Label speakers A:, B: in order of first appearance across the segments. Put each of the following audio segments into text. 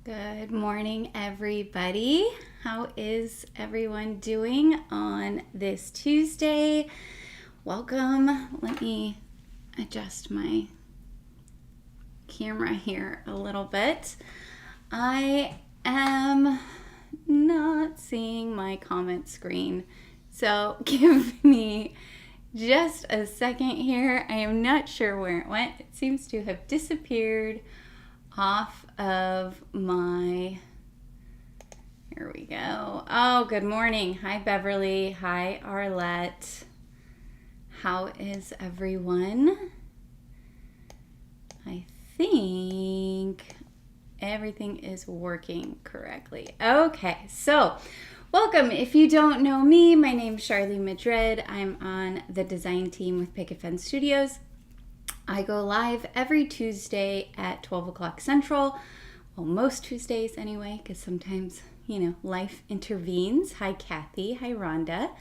A: Good morning, everybody. How is everyone doing on this Tuesday? Welcome. Let me adjust my camera here a little bit. I am not seeing my comment screen, so give me just a second here. I am not sure where it went. It seems to have disappeared off of my, here we go. Oh, good morning. Hi, Beverly. Hi, Arlette. How is everyone? I think everything is working correctly. Okay, so welcome. If you don't know me, my name is Charlene Madrid. I'm on the design team with Picket Fence Studios. I go live every Tuesday at 12 o'clock Central. Well, most Tuesdays anyway, because sometimes, life intervenes. Hi, Kathy. Hi, Rhonda.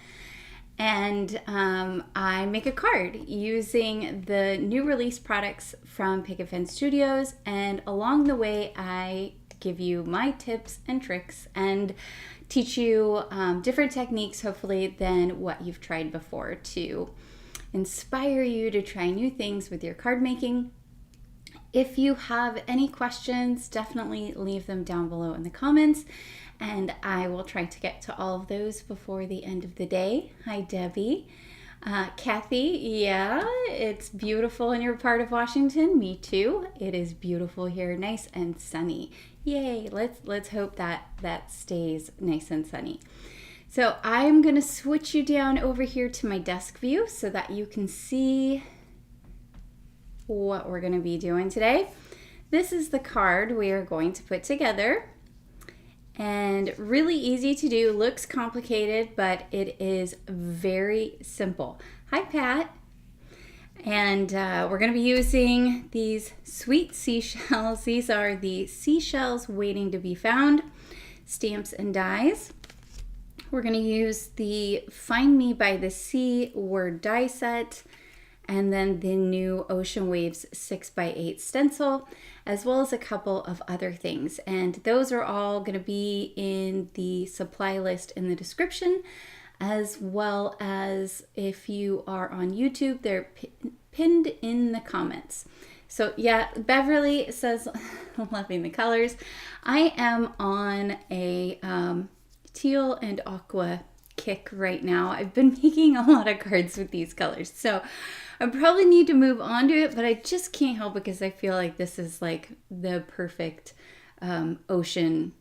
A: And I make a card using the new release products from Picket Fence Studios. And along the way, I give you my tips and tricks and teach you different techniques, hopefully, than what you've tried before to inspire you to try new things with your card making. If you have any questions, definitely leave them down below in the comments, and I will try to get to all of those before the end of the day. Hi, Debbie. Kathy, yeah, it's beautiful in your part of Washington. Me too. It is beautiful here, nice and sunny. Yay, let's hope that stays nice and sunny. So I'm going to switch you down over here to my desk view so that you can see what we're going to be doing today. This is the card we are going to put together, and really easy to do. Looks complicated, but it is very simple. Hi, Pat. And we're going to be using these sweet seashells. These are the Seashells Waiting to Be Found stamps and dies. We're going to use the Find Me by the Sea word die set, and then the new Ocean Waves 6x8 stencil, as well as a couple of other things. And those are all going to be in the supply list in the description, as well as if you are on YouTube, they're pinned in the comments. So yeah, Beverly says, loving the colors. I am on a teal and aqua kick right now. I've been making a lot of cards with these colors, so I probably need to move on to it, but I just can't help it because I feel like this is like the perfect ocean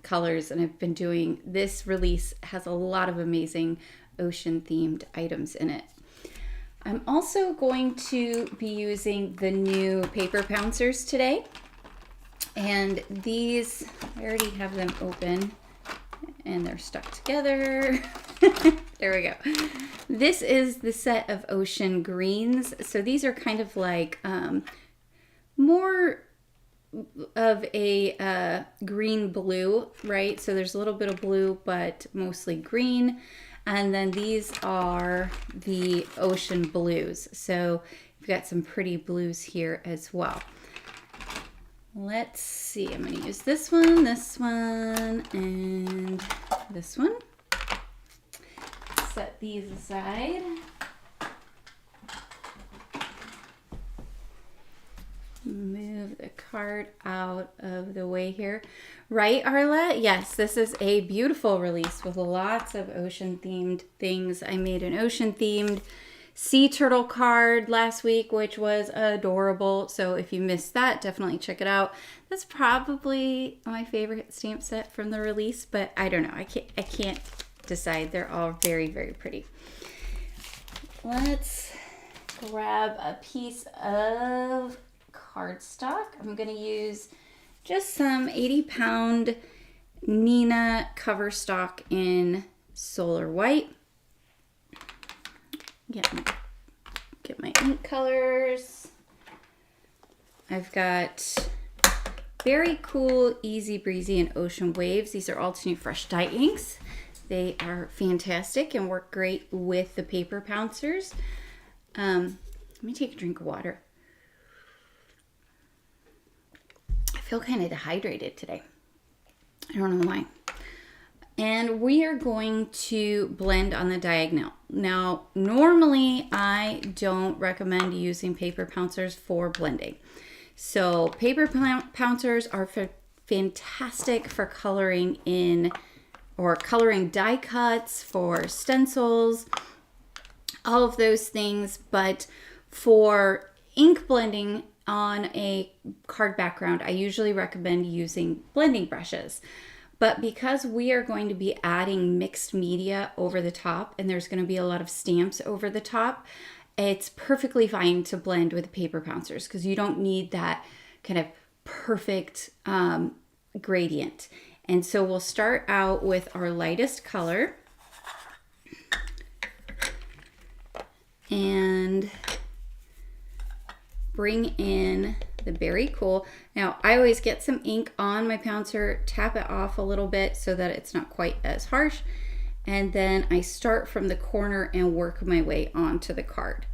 A: colors, and I've been doing this release has a lot of amazing ocean themed items in it. I'm also going to be using the new Paper Pouncers today, and these, I already have them open and they're stuck together. There we go. This is the set of ocean greens. So these are kind of like more of a green blue, right? So there's a little bit of blue, but mostly green. And then these are the ocean blues. So you've got some pretty blues here as well. Let's see, I'm going to use this one, and this one. Set these aside. Move the card out of the way here. Right, Arla? Yes, this is a beautiful release with lots of ocean-themed things. I made an ocean-themed sea turtle card last week, which was adorable. So if you missed that, definitely check it out. That's probably my favorite stamp set from the release, but I don't know. I can't decide. They're all very, very pretty. Let's grab a piece of cardstock. I'm going to use just some 80-pound Nina cover stock in Solar White. Get my ink colors. I've got very cool Easy Breezy and Ocean Waves. These are Altenew Fresh Dye inks. They are fantastic and work great with the Paper Pouncers. Let me take a drink of water. I feel kind of dehydrated today. I don't know why. And we are going to blend on the diagonal. Now, normally I don't recommend using paper pouncers for blending. So paper pouncers are fantastic for coloring in, or coloring die cuts, for stencils, all of those things. But for ink blending on a card background, I usually recommend using blending brushes. But because we are going to be adding mixed media over the top, and there's going to be a lot of stamps over the top, it's perfectly fine to blend with paper pouncers because you don't need that kind of perfect gradient. And so we'll start out with our lightest color and bring in the Berry Cool. Now, I always get some ink on my pouncer, tap it off a little bit so that it's not quite as harsh, and then I start from the corner and work my way onto the card.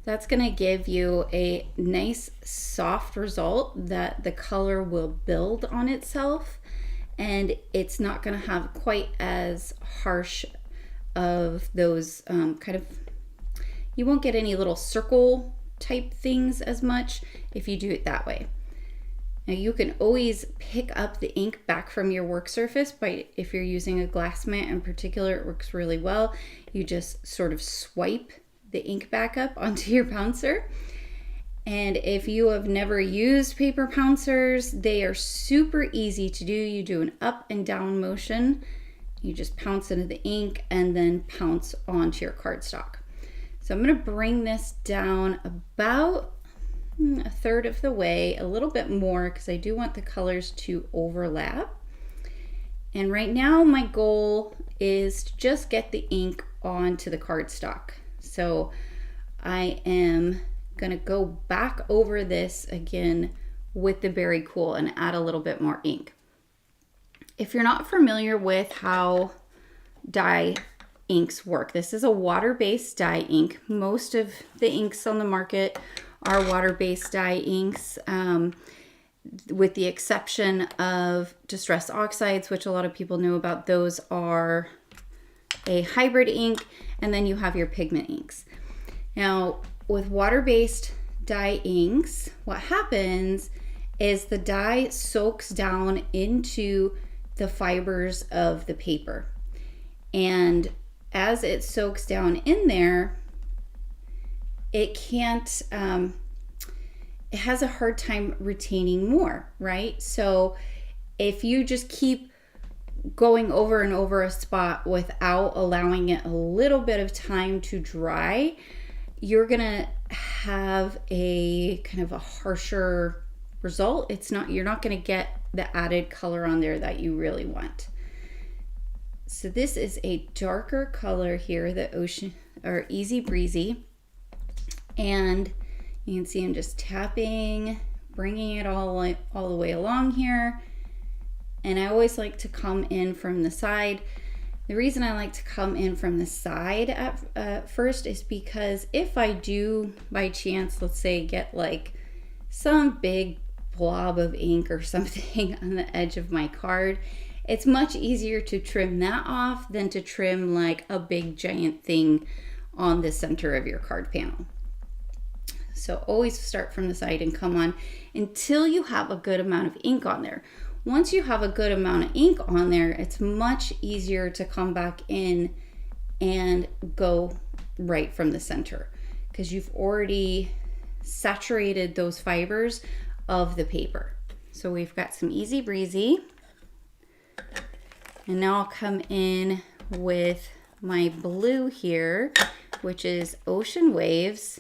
A: That's gonna give you a nice soft result that the color will build on itself, and it's not gonna have quite as harsh of those you won't get any little circle type things as much if you do it that way. Now you can always pick up the ink back from your work surface by, if you're using a glass mat in particular, it works really well. You just sort of swipe the ink back up onto your pouncer. And if you have never used paper pouncers, they are super easy to do. You do an up and down motion, you just pounce into the ink and then pounce onto your cardstock. So I'm going to bring this down about a third of the way, a little bit more, because I do want the colors to overlap. And right now my goal is to just get the ink onto the cardstock. So I am going to go back over this again with the Berry Cool and add a little bit more ink. If you're not familiar with how dye inks work, this is a water-based dye ink. Most of the inks on the market are water-based dye inks, with the exception of Distress Oxides, which a lot of people know about. Those are a hybrid ink, and then you have your pigment inks. Now, with water-based dye inks, what happens is the dye soaks down into the fibers of the paper, and as it soaks down in there, it can't, it has a hard time retaining more, right? So if you just keep going over and over a spot without allowing it a little bit of time to dry, you're gonna have a kind of a harsher result. You're not gonna get the added color on there that you really want. So this is a darker color here, the Ocean or Easy Breezy, and you can see I'm just tapping, bringing it all the way along here. And I always like to come in from the side. The reason I like to come in from the side at first is because if I do by chance, let's say, get like some big blob of ink or something on the edge of my card, it's much easier to trim that off than to trim like a big giant thing on the center of your card panel. So always start from the side and come on until you have a good amount of ink on there. Once you have a good amount of ink on there, it's much easier to come back in and go right from the center because you've already saturated those fibers of the paper. So we've got some Easy Breezy. And now I'll come in with my blue here, which is Ocean Waves.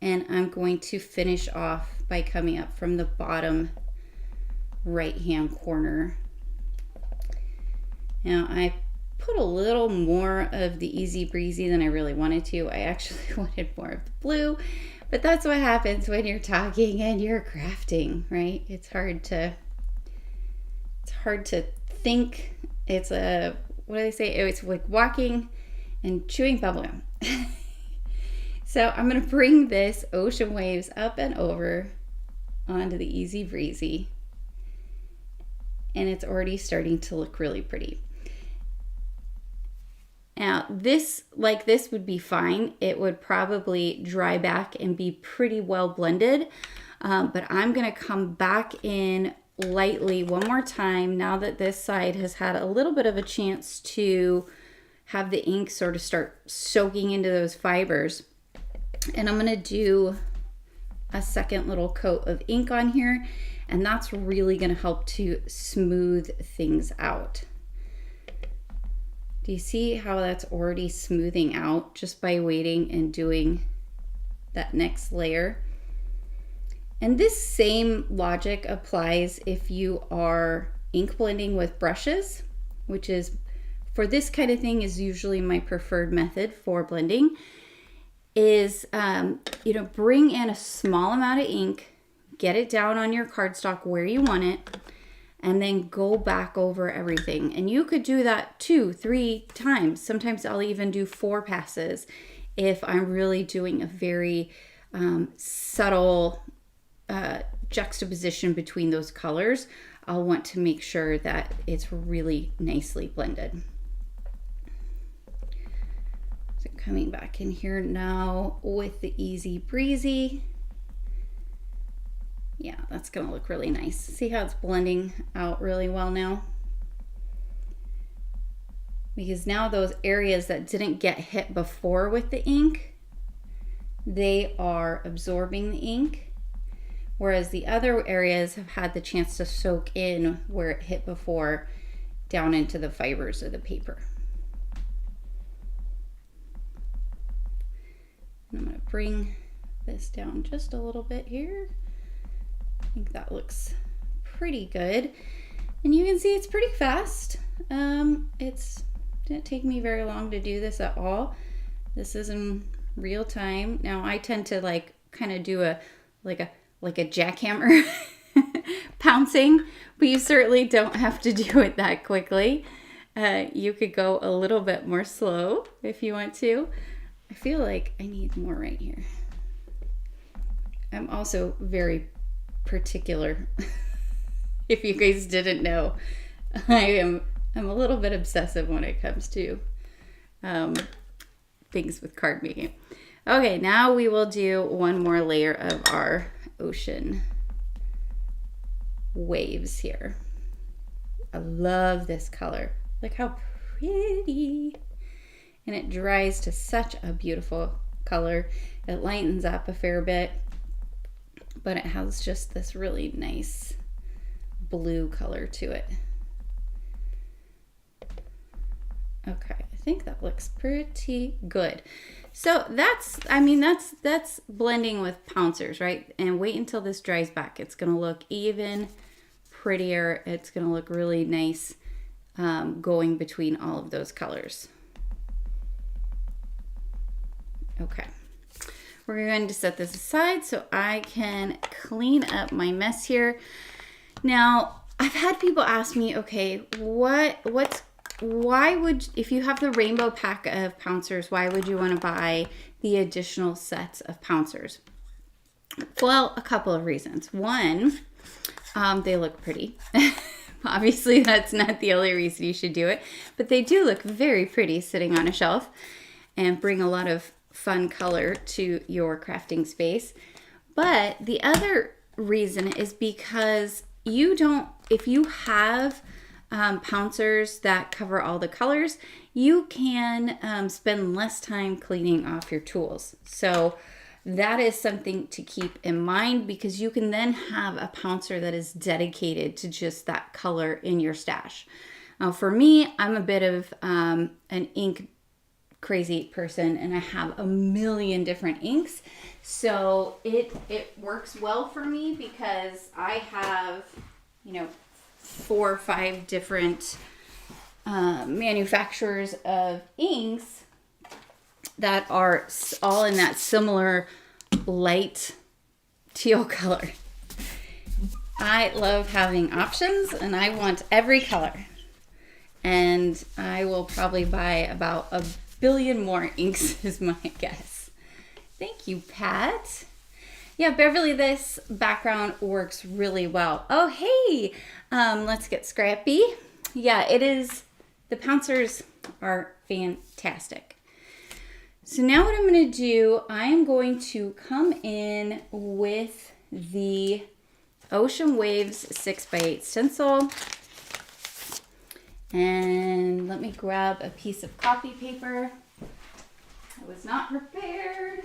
A: And I'm going to finish off by coming up from the bottom right-hand corner. Now I put a little more of the Easy Breezy than I really wanted to. I actually wanted more of the blue, but that's what happens when you're talking and you're crafting, right? It's hard to think. It's a, what do they say? It's like walking and chewing bubblegum. So I'm going to bring this Ocean Waves up and over onto the Easy Breezy. and it's already starting to look really pretty. Now this, like this would be fine. It would probably dry back and be pretty well blended, but I'm gonna come back in lightly one more time now that this side has had a little bit of a chance to have the ink sort of start soaking into those fibers. And I'm gonna do a second little coat of ink on here, and that's really gonna help to smooth things out. Do you see how that's already smoothing out just by waiting and doing that next layer? And this same logic applies if you are ink blending with brushes, which is, for this kind of thing, is usually my preferred method for blending, is, you know, bring in a small amount of ink, get it down on your cardstock where you want it, and then go back over everything. And you could do that 2-3 times. Sometimes I'll even do 4 passes if I'm really doing a very subtle juxtaposition between those colors. I'll want to make sure that it's really nicely blended. So coming back in here now with the Easy Breezy. Yeah, that's gonna look really nice. See how it's blending out really well now? Because now those areas that didn't get hit before with the ink, they are absorbing the ink, whereas the other areas have had the chance to soak in where it hit before down into the fibers of the paper. And I'm gonna bring this down just a little bit here. I think that looks pretty good. And you can see it's pretty fast. It didn't take me very long to do this at all. This is in real time. Now I tend to like kind of do a jackhammer pouncing, but you certainly don't have to do it that quickly. You could go a little bit more slow if you want to. I feel like I need more right here. I'm also very particular. If you guys didn't know, I'm a little bit obsessive when it comes to things with card making. Okay, now we will do one more layer of our ocean waves here. I love this color. Look how pretty. And it dries to such a beautiful color. It lightens up a fair bit, but it has just this really nice blue color to it. Okay, I think that looks pretty good. So that's blending with Pouncers, right? And wait until this dries back. It's gonna look even prettier. It's gonna look really nice going between all of those colors. Okay. We're going to set this aside so I can clean up my mess here. Now, I've had people ask me, okay, why would, if you have the rainbow pack of Pouncers, why would you want to buy the additional sets of Pouncers? Well, a couple of reasons. One, they look pretty. Obviously, that's not the only reason you should do it, but they do look very pretty sitting on a shelf and bring a lot of fun color to your crafting space. But the other reason is because if you have Pouncers that cover all the colors, you can spend less time cleaning off your tools. So that is something to keep in mind, because you can then have a Pouncer that is dedicated to just that color in your stash. Now for me, I'm a bit of an ink crazy person, and I have a million different inks, so it works well for me because I have 4 or 5 different manufacturers of inks that are all in that similar light teal color. I love having options, and I want every color, and I will probably buy about 1 billion more inks is my guess. Thank you, Pat. Yeah, Beverly, this background works really well. Oh, hey, let's get scrappy. Yeah, it is. The Pouncers are fantastic. So now what I'm going to do, I'm going to come in with the Ocean Waves 6x8 stencil. And let me grab a piece of copy paper. I was not prepared.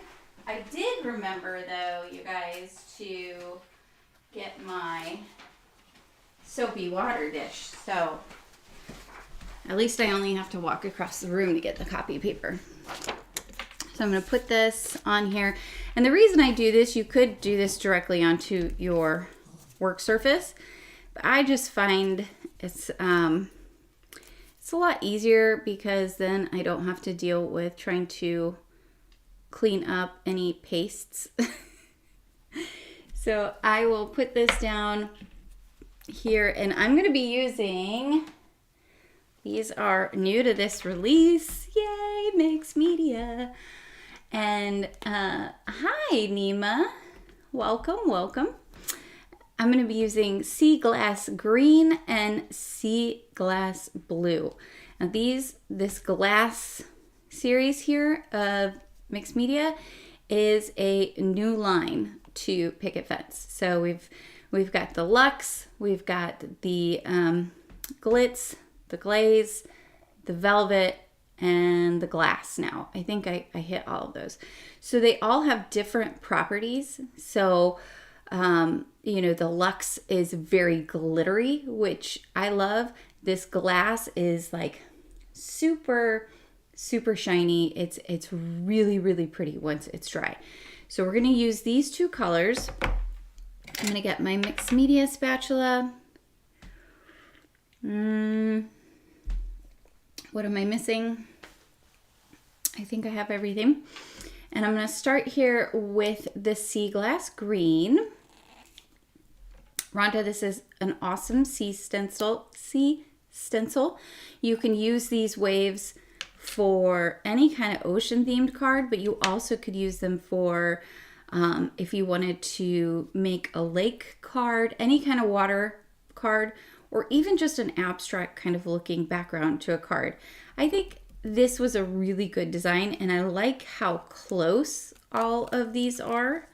A: I did remember, though, you guys, to get my soapy water dish. So at least I only have to walk across the room to get the copy paper. So I'm going to put this on here. And the reason I do this, you could do this directly onto your work surface. But I just find it's a lot easier because then I don't have to deal with trying to clean up any pastes. So I will put this down here, and I'm going to be using, these are new to this release. Yay, mixed media. And hi, Nima. Welcome, welcome. I'm going to be using Sea Glass Green and Sea Glass Blue. Now this glass series here of mixed media is a new line to Picket Fence. So we've got the Luxe, we've got the Glitz, the Glaze, the Velvet, and the Glass now. I think I hit all of those. So they all have different properties. So you know, the Luxe is very glittery, which I love. This Glass is like super shiny. It's really, really pretty once it's dry. So we're going to use these two colors. I'm going to get my mixed media spatula. What am I missing? I think I have everything. And I'm going to start here with the Sea Glass Green. Rhonda, this is an awesome sea stencil. You can use these waves for any kind of ocean themed card, but you also could use them for if you wanted to make a lake card, any kind of water card, or even just an abstract kind of looking background to a card. I think this was a really good design, and I like how close all of these are,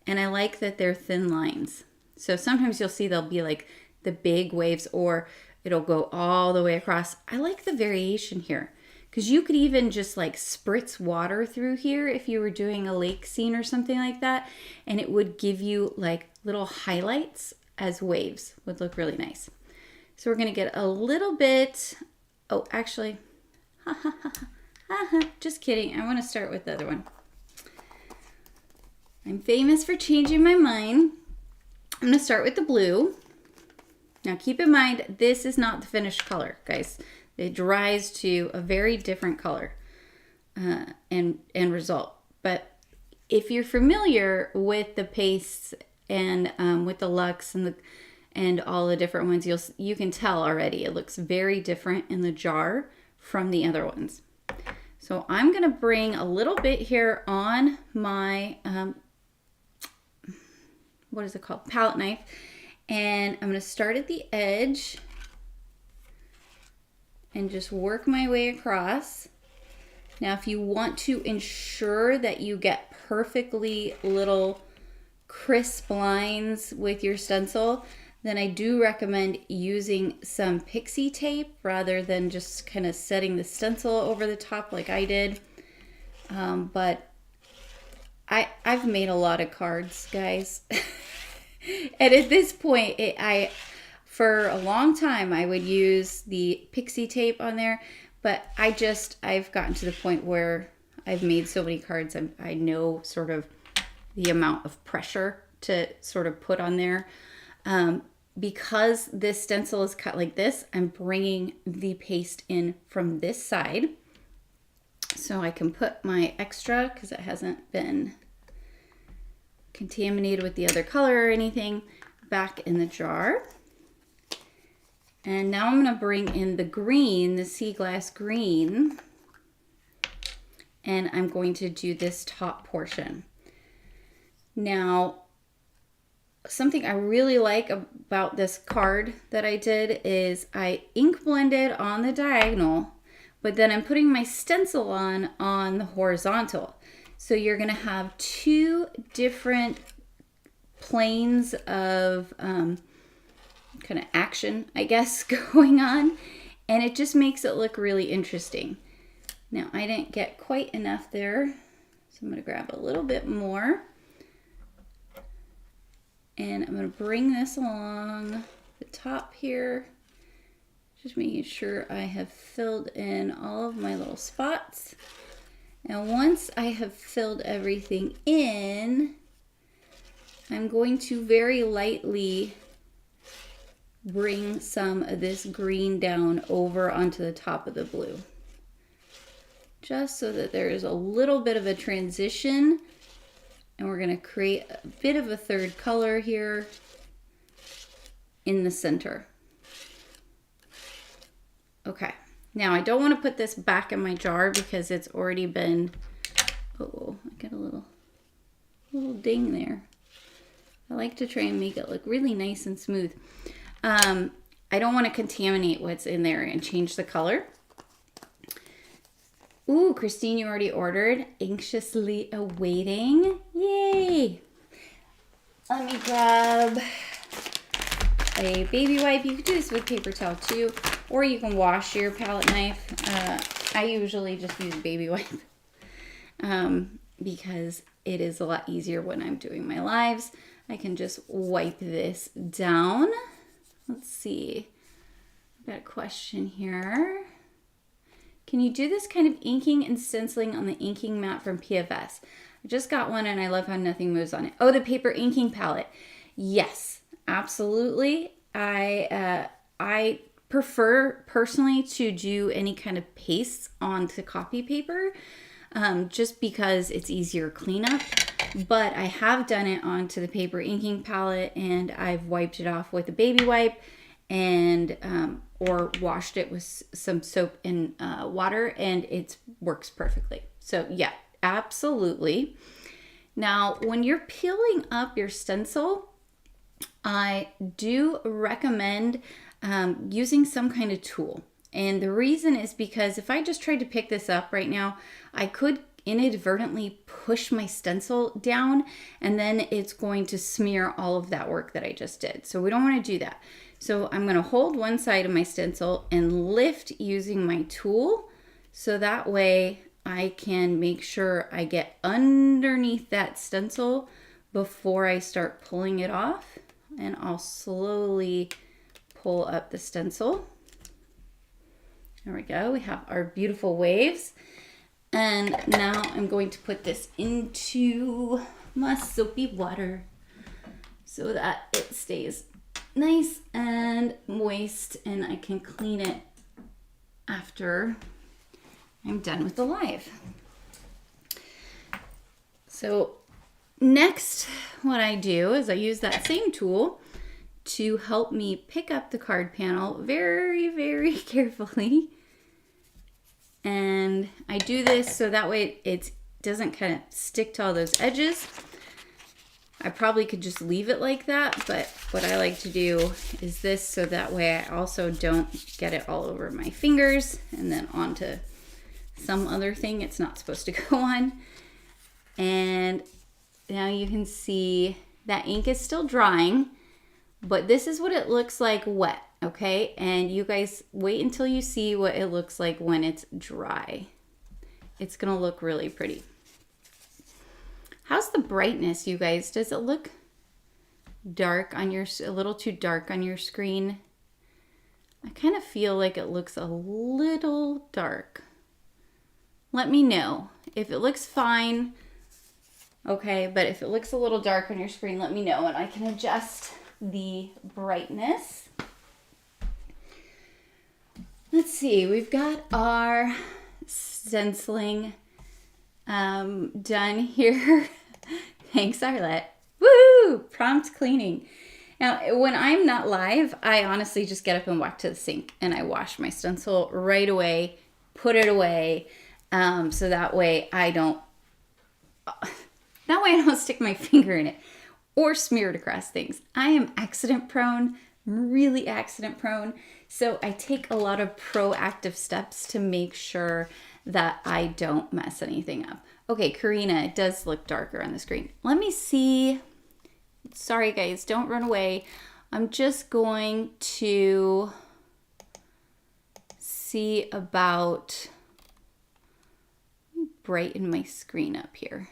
A: and I like that they're thin lines. So sometimes you'll see they'll be like the big waves, or it'll go all the way across. I like the variation here, because you could even just like spritz water through here if you were doing a lake scene or something like that, and it would give you like little highlights as waves. Would look really nice. So we're going to get a little bit, oh, actually, just kidding. I want to start with the other one. I'm famous for changing my mind. I'm going to start with the blue. Now keep in mind, this is not the finished color, guys. It dries to a very different color and result. But if you're familiar with the pastes and with the Luxe and all the different ones, you can tell already it looks very different in the jar from the other ones. So I'm going to bring a little bit here on my what is it called? Palette knife. And I'm going to start at the edge and just work my way across. Now, if you want to ensure that you get perfectly little crisp lines with your stencil, then I do recommend using some pixie tape rather than just kind of setting the stencil over the top like I did. But I've made a lot of cards, guys. And at this point, for a long time, I would use the pixie tape on there, but I've gotten to the point where I've made so many cards, I know sort of the amount of pressure to sort of put on there. Because this stencil is cut like this, I'm bringing the paste in from this side so I can put my extra, because it hasn't been contaminated with the other color or anything, back in the jar. And now I'm going to bring in the green, the Sea Glass Green, and I'm going to do this top portion. Now, something I really like about this card that I did is I ink blended on the diagonal, but then I'm putting my stencil on the horizontal. So you're gonna have two different planes of kind of action, I guess, going on, and it just makes it look really interesting. Now, I didn't get quite enough there, so I'm gonna grab a little bit more. And I'm going to bring this along the top here, just making sure I have filled in all of my little spots. And once I have filled everything in, I'm going to very lightly bring some of this green down over onto the top of the blue, just so that there is a little bit of a transition. And we're going to create a bit of a third color here in the center. Okay, now I don't want to put this back in my jar because it's already been, oh, I got a little ding there. I like to try and make it look really nice and smooth. I don't want to contaminate what's in there and change the color. Ooh, Christine, you already ordered. Anxiously awaiting. Yay! Let me grab a baby wipe. You can do this with paper towel too, or you can wash your palette knife. I usually just use baby wipe because it is a lot easier when I'm doing my lives. I can just wipe this down. Let's see. I've got a question here. Can you do this kind of inking and stenciling on the inking mat from PFS? I just got one and I love how nothing moves on it. Oh, the paper inking palette. Yes, absolutely. I prefer personally to do any kind of pastes onto copy paper just because it's easier cleanup. But I have done it onto the paper inking palette and I've wiped it off with a baby wipe and or washed it with some soap and water, and it works perfectly. So yeah, absolutely. Now, when you're peeling up your stencil, I do recommend using some kind of tool. And the reason is because if I just tried to pick this up right now, I could inadvertently push my stencil down and then it's going to smear all of that work that I just did. So we don't want to do that. So I'm going to hold one side of my stencil and lift using my tool, so that way I can make sure I get underneath that stencil before I start pulling it off. And I'll slowly pull up the stencil. There we go. We have our beautiful waves. And now I'm going to put this into my soapy water so that it stays nice and moist and I can clean it after I'm done with the live. So next, what I do is I use that same tool to help me pick up the card panel very, very carefully. And I do this so that way it doesn't kind of stick to all those edges. I probably could just leave it like that, but what I like to do is this so that way I also don't get it all over my fingers and then onto some other thing it's not supposed to go on. And now you can see that ink is still drying, but this is what it looks like wet, okay? And you guys wait until you see what it looks like when it's dry. It's gonna look really pretty. How's the brightness, you guys? Does it look dark on a little too dark on your screen? I kind of feel like it looks a little dark. Let me know. If it looks fine, okay, but if it looks a little dark on your screen, let me know and I can adjust the brightness. Let's see, we've got our stenciling done here. Thanks, Arlette. Woo! Prompt cleaning. Now, when I'm not live, I honestly just get up and walk to the sink and I wash my stencil right away, put it away, so that way I don't, That way I don't stick my finger in it or smear it across things. I am accident prone, really accident prone. So I take a lot of proactive steps to make sure that I don't mess anything up. Okay, Karina, it does look darker on the screen. Let me see. Sorry guys, don't run away. I'm just going to see about, brighten my screen up here.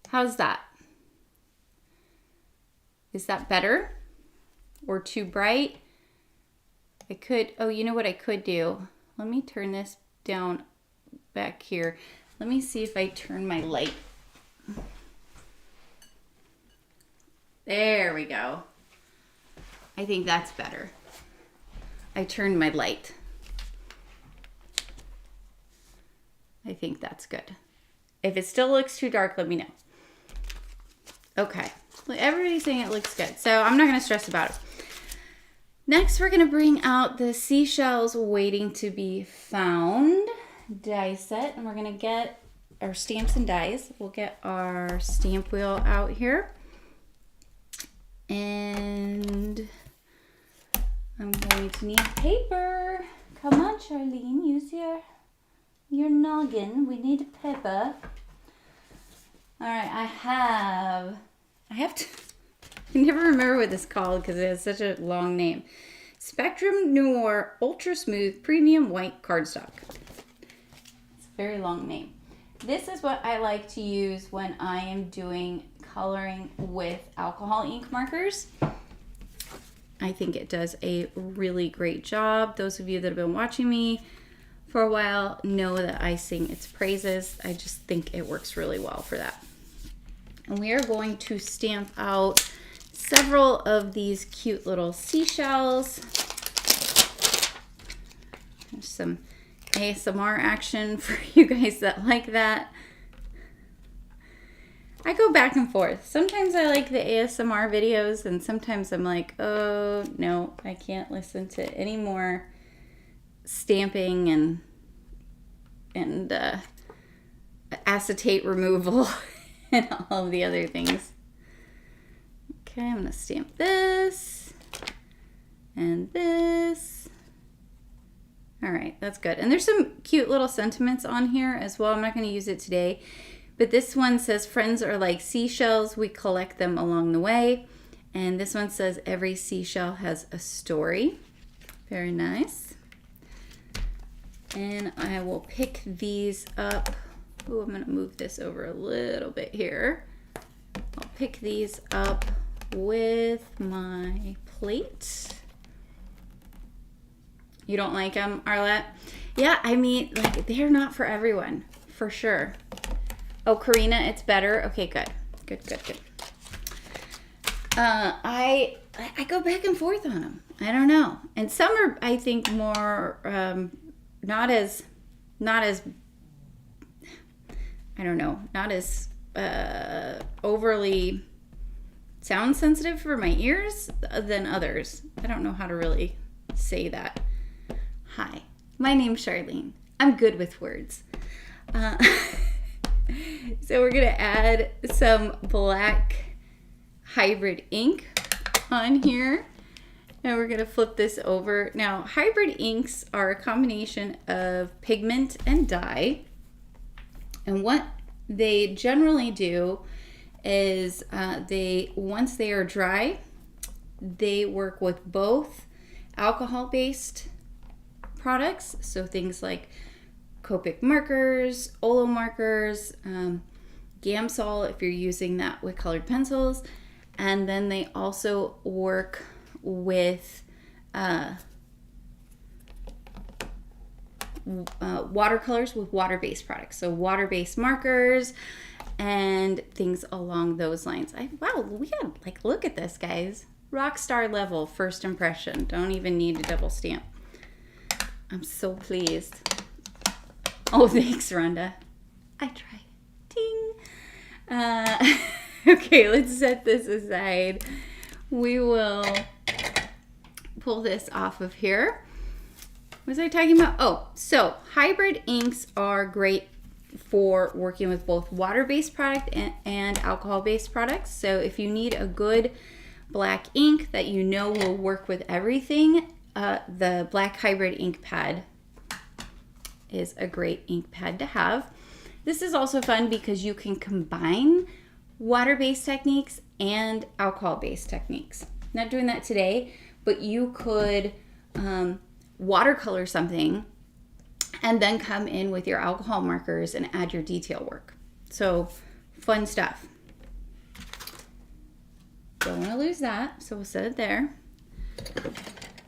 A: How's that? Is that better or too bright? I could, oh, you know what I could do? Let me turn this down back here. Let me see if I turn my light. There we go. I think that's better. I turned my light. I think that's good. If it still looks too dark, let me know. Okay. Everybody's saying it looks good, so I'm not going to stress about it. Next, we're going to bring out the Seashells Waiting to Be Found die set, and we're going to get our stamps and dies. We'll get our stamp wheel out here. And I'm going to need paper. Come on, Charlene, use your noggin. We need paper. All right, I have to, I never remember what this is called because it has such a long name. Spectrum Noir Ultra Smooth Premium White Cardstock. It's a very long name. This is what I like to use when I am doing coloring with alcohol ink markers. I think it does a really great job. Those of you that have been watching me for a while know that I sing its praises. I just think it works really well for that. And we are going to stamp out several of these cute little seashells. There's some ASMR action for you guys that like that. I go back and forth. Sometimes I like the ASMR videos and sometimes I'm like, oh no, I can't listen to any more stamping and acetate removal and all of the other things. Okay, I'm gonna stamp this and this. All right, that's good. And there's some cute little sentiments on here as well. I'm not gonna use it today, but this one says, friends are like seashells, we collect them along the way. And this one says, every seashell has a story. Very nice. And I will pick these up. Oh, I'm gonna move this over a little bit here. I'll pick these up with my plate. You don't like them, Arlette? Yeah, I mean, like, they're not for everyone, for sure. Oh, Karina, it's better? Okay, good. Good, good, good. I go back and forth on them. I don't know. And some are, I think, more, not as, I don't know, not as overly sound sensitive for my ears than others. I don't know how to really say that. Hi, my name's Charlene. I'm good with words. So we're gonna add some black hybrid ink on here. And we're gonna flip this over. Now, hybrid inks are a combination of pigment and dye. And what they generally do is once they are dry, they work with both alcohol-based products, so things like Copic markers, Olo markers, Gamsol if you're using that with colored pencils, and then they also work with watercolors with water-based products, so water-based markers and things along those lines. Wow, we got, like, look at this, guys. Rock star level first impression. Don't even need a double stamp. I'm so pleased. Oh, thanks, Rhonda. I tried. Ding. Okay, let's set this aside. We will pull this off of here. What was I talking about? Oh, so hybrid inks are great for working with both water-based product and alcohol-based products. So if you need a good black ink that you know will work with everything, the black hybrid ink pad is a great ink pad to have. This is also fun because you can combine water-based techniques and alcohol-based techniques. Not doing that today, but you could watercolor something and then come in with your alcohol markers and add your detail work. So fun stuff. Don't want to lose that, so we'll set it there.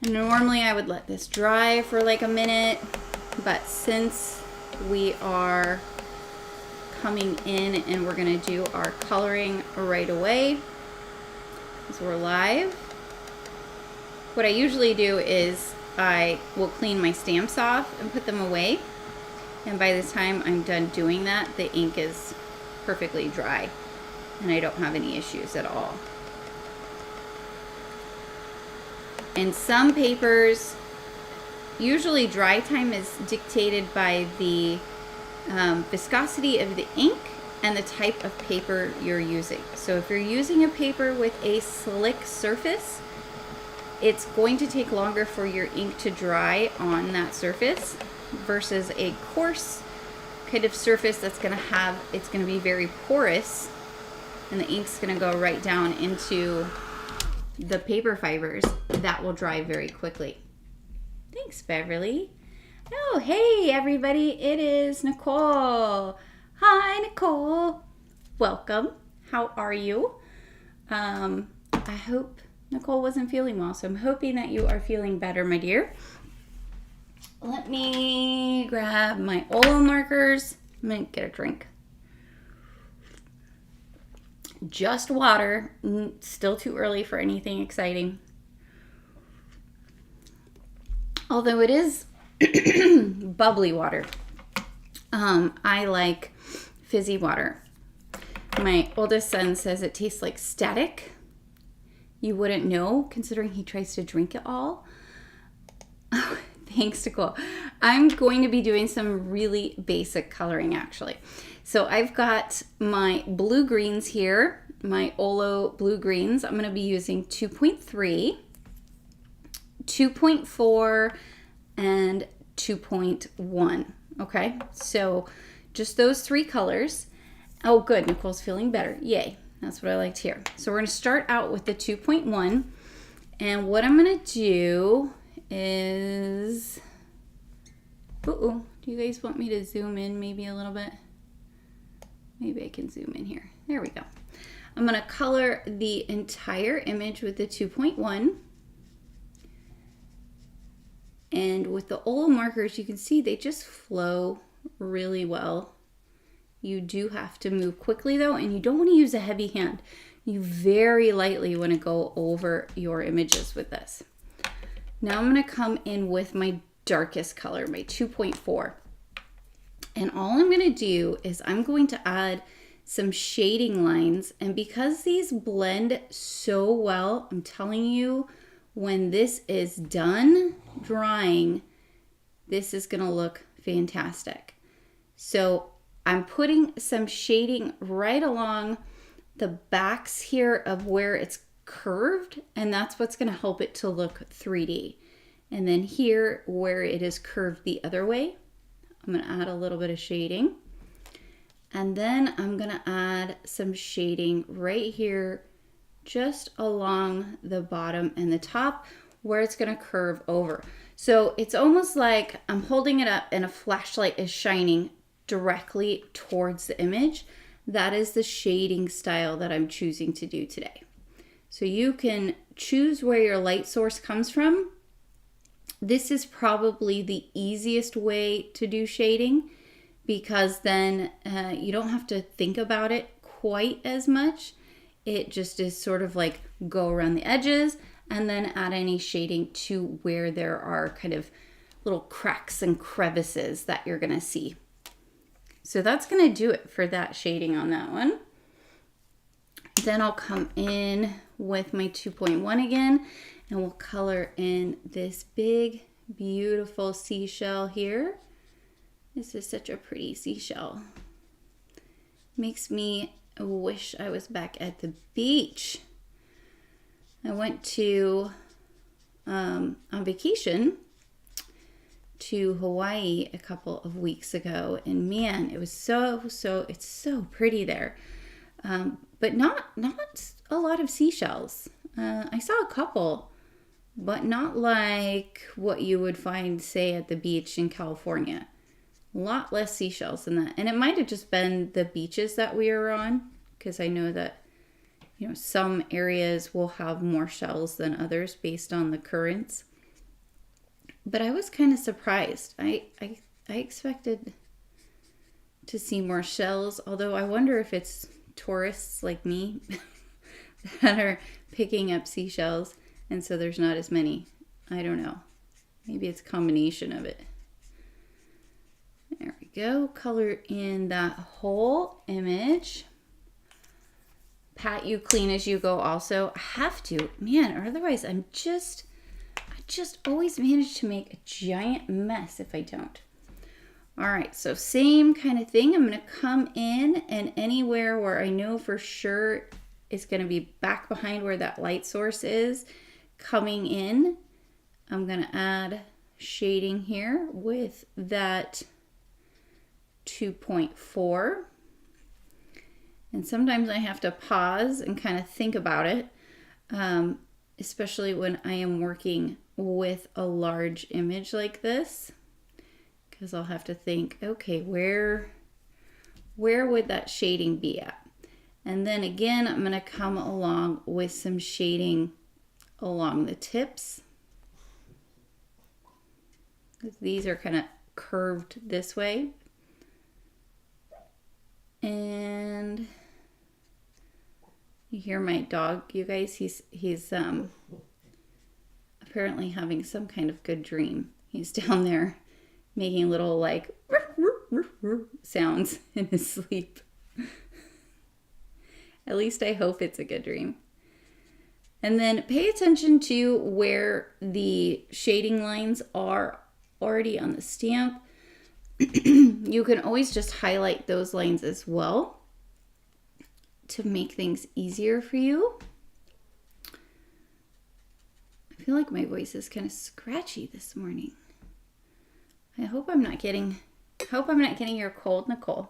A: And normally I would let this dry for like a minute, but since we are coming in and we're going to do our coloring right away, so we're live, what I usually do is I will clean my stamps off and put them away. And by the time I'm done doing that, the ink is perfectly dry and I don't have any issues at all. And some papers, usually dry time is dictated by the viscosity of the ink and the type of paper you're using. So if you're using a paper with a slick surface, it's going to take longer for your ink to dry on that surface versus a coarse kind of surface that's going to have, it's going to be very porous and the ink's going to go right down into the paper fibers. That will dry very quickly. Thanks, Beverly. Oh, hey everybody, it is Nicole. Hi, Nicole. Welcome. How are you? I hope Nicole wasn't feeling well, so I'm hoping that you are feeling better, my dear. Let me grab my Olo markers. I'm gonna get a drink. Just water. Still too early for anything exciting. Although it is bubbly water. I like fizzy water. My oldest son says it tastes like static. You wouldn't know, considering he tries to drink it all. Oh, thanks, Nicole. I'm going to be doing some really basic coloring, actually. So I've got my blue greens here, my Olo blue greens. I'm going to be using 2.3, 2.4, and 2.1. Okay, so just those three colors. Oh, good. Nicole's feeling better. Yay. That's what I like to hear. So we're going to start out with the 2.1. And what I'm going to do is... do you guys want me to zoom in maybe a little bit? Maybe I can zoom in here. There we go. I'm going to color the entire image with the 2.1. And with the Olo markers, you can see they just flow really well. You do have to move quickly though, and you don't want to use a heavy hand. You very lightly want to go over your images with this. Now I'm going to come in with my darkest color, my 2.4. And all I'm going to do is I'm going to add some shading lines. And because these blend so well, I'm telling you, when this is done drying, this is going to look fantastic. So I'm putting some shading right along the backs here of where it's curved, and that's what's going to help it to look 3D. And then here where it is curved the other way, I'm going to add a little bit of shading. And then I'm going to add some shading right here just along the bottom and the top where it's going to curve over. So it's almost like I'm holding it up and a flashlight is shining directly towards the image. That is the shading style that I'm choosing to do today. So you can choose where your light source comes from. This is probably the easiest way to do shading because then you don't have to think about it quite as much. It just is sort of like go around the edges and then add any shading to where there are kind of little cracks and crevices that you're gonna see. So that's gonna do it for that shading on that one. Then I'll come in with my 2.1 again and we'll color in this big beautiful seashell here. This is such a pretty seashell. Makes me wish I was back at the beach. I went to on vacation to Hawaii a couple of weeks ago, and man, it was it's so pretty there. But not a lot of seashells. I saw a couple, but not like what you would find, say, at the beach in California. A lot less seashells than that. And it might have just been the beaches that we were on, because I know that, you know, some areas will have more shells than others based on the currents. But I was kind of surprised. I expected to see more shells, although I wonder if it's tourists like me that are picking up seashells, and so there's not as many. I don't know. Maybe it's a combination of it. There we go. Color in that whole image. Pat you clean as you go also. I have to, man, or otherwise I just always manage to make a giant mess if I don't. All right, so same kind of thing. I'm going to come in, and anywhere where I know for sure it's going to be back behind where that light source is, coming in, I'm going to add shading here with that 2.4. And sometimes I have to pause and kind of think about it, especially when I am working with a large image like this, because I'll have to think, okay, where would that shading be at? And then again, I'm going to come along with some shading along the tips. These are kind of curved this way. And you hear my dog, you guys, he's apparently having some kind of good dream. He's down there making little like sounds in his sleep. At least I hope it's a good dream. And then pay attention to where the shading lines are already on the stamp. You can always just highlight those lines as well to make things easier for you. I feel like my voice is kind of scratchy this morning. I hope I'm not getting your cold, Nicole.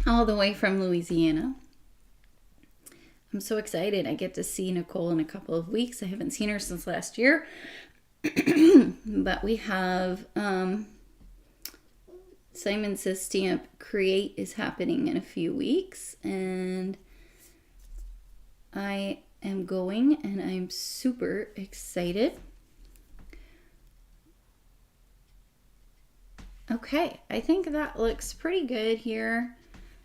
A: All the way from Louisiana. I'm so excited. I get to see Nicole in a couple of weeks. I haven't seen her since last year. But we have Simon Says Stamp Create is happening in a few weeks, and I am going, and I'm super excited. Okay, I think that looks pretty good here.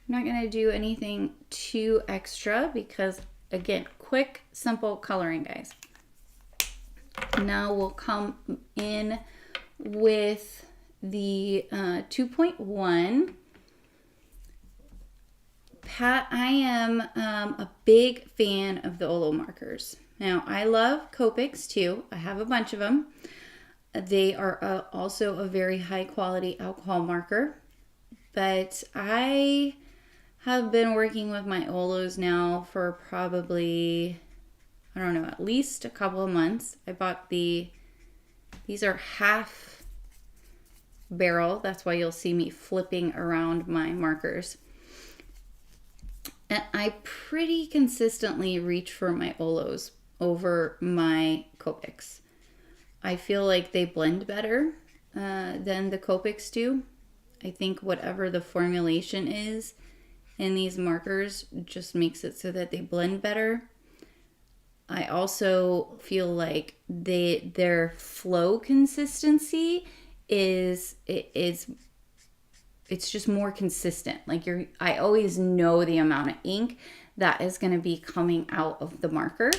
A: I'm not going to do anything too extra because, again, quick, simple coloring, guys. Now we'll come in with the 2.1. Pat, I am a big fan of the Olo markers. Now, I love Copics too. I have a bunch of them. They are also a very high quality alcohol marker. But I have been working with my Olos now for probably, I don't know, at least a couple of months. I bought these are half barrel. That's why you'll see me flipping around my markers. And I pretty consistently reach for my Olos over my Copics. I feel like they blend better than the Copics do. I think whatever the formulation is in these markers just makes it so that they blend better. I also feel like their flow consistency it's just more consistent. Like I always know the amount of ink that is going to be coming out of the marker.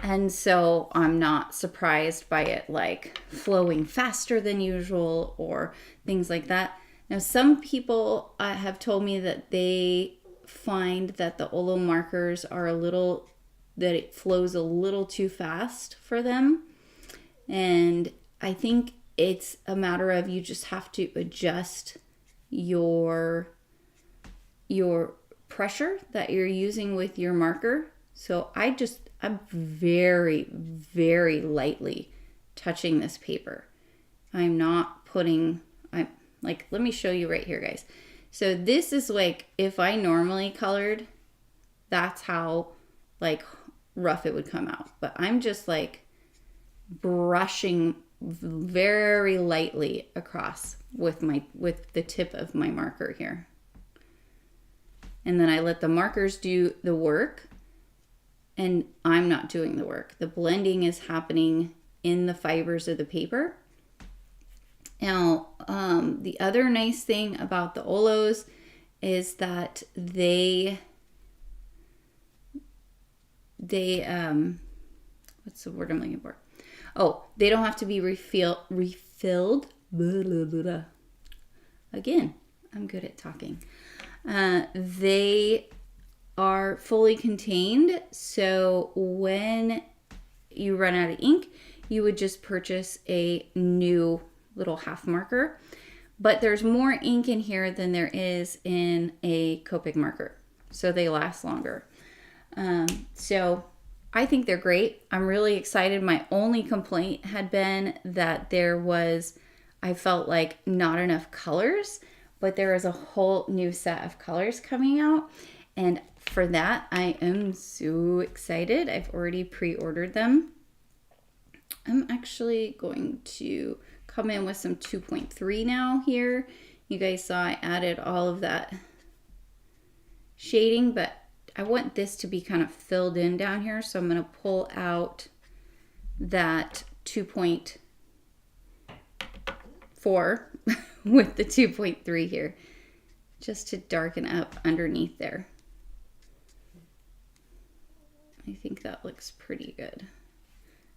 A: And so I'm not surprised by it like flowing faster than usual or things like that. Now, some people have told me that they find that the Olo markers are a little that it flows a little too fast for them. And I think it's a matter of you just have to adjust your pressure that you're using with your marker. So I'm very, very lightly touching this paper. I'm not putting, let me show you right here, guys. So this is like, if I normally colored, that's how like rough it would come out. But I'm just like brushing very lightly across with the tip of my marker here. And then I let the markers do the work, and I'm not doing the work. The blending is happening in the fibers of the paper. Now, the other nice thing about the Olos is that they what's the word I'm looking for? Oh, they don't have to be refilled. Blah, blah, blah. Again, I'm good at talking. They are fully contained, so when you run out of ink, you would just purchase a new little half marker. But there's more ink in here than there is in a Copic marker, so they last longer. So I think they're great. I'm really excited. My only complaint had been that I felt like not enough colors, but there is a whole new set of colors coming out. And for that, I am so excited. I've already pre-ordered them. I'm actually going to come in with some 2.3 now here. You guys saw I added all of that shading, but I want this to be kind of filled in down here. So I'm going to pull out that 2.4 with the 2.3 here, just to darken up underneath there. I think that looks pretty good.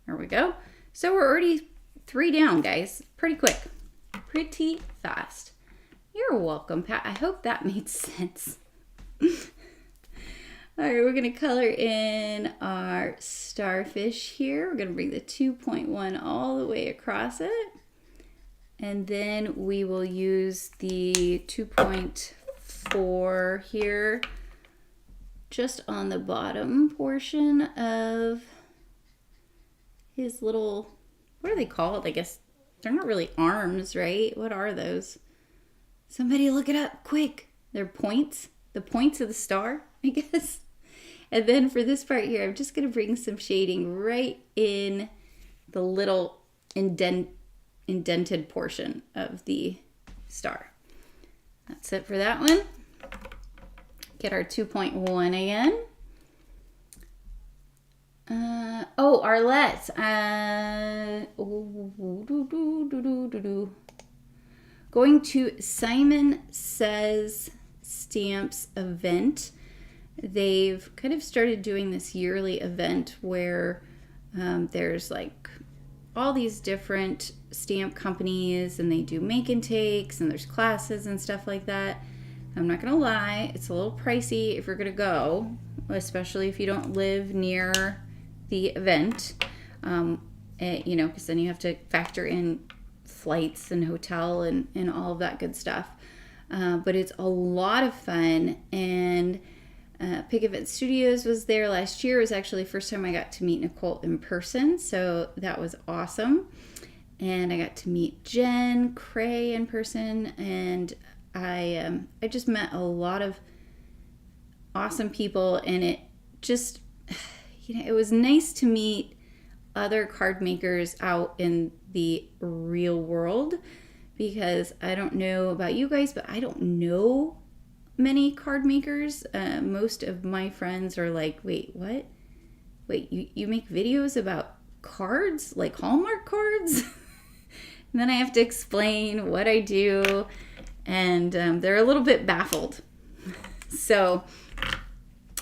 A: There we go. So we're already 3 down, guys. Pretty quick. Pretty fast. You're welcome, Pat. I hope that made sense. All right, we're going to color in our starfish here. We're going to bring the 2.1 all the way across it. And then we will use the 2.4 here just on the bottom portion of his little, what are they called? I guess they're not really arms, right? What are those? Somebody look it up quick. They're points, the points of the star, I guess. And then for this part here, I'm just going to bring some shading right in the little indented portion of the star. That's it for that one. Get our 2.1 again. Oh, Arlette. Going to Simon Says Stamps event. They've kind of started doing this yearly event where there's like all these different stamp companies and they do make and takes and there's classes and stuff like that. I'm not gonna lie, it's a little pricey if you're gonna go, especially if you don't live near the event, you know, because then you have to factor in flights and hotel and all of that good stuff. But it's a lot of fun, and Pick Event Studios was there last year. It was actually the first time I got to meet Nicole in person, so that was awesome. And I got to meet Jen Cray in person, and I just met a lot of awesome people, and it just, you know, it was nice to meet other card makers out in the real world, because I don't know about you guys, but I don't know many card makers. Most of my friends are like, wait, what? Wait, you make videos about cards, like Hallmark cards? And then I have to explain what I do, and they're a little bit baffled. So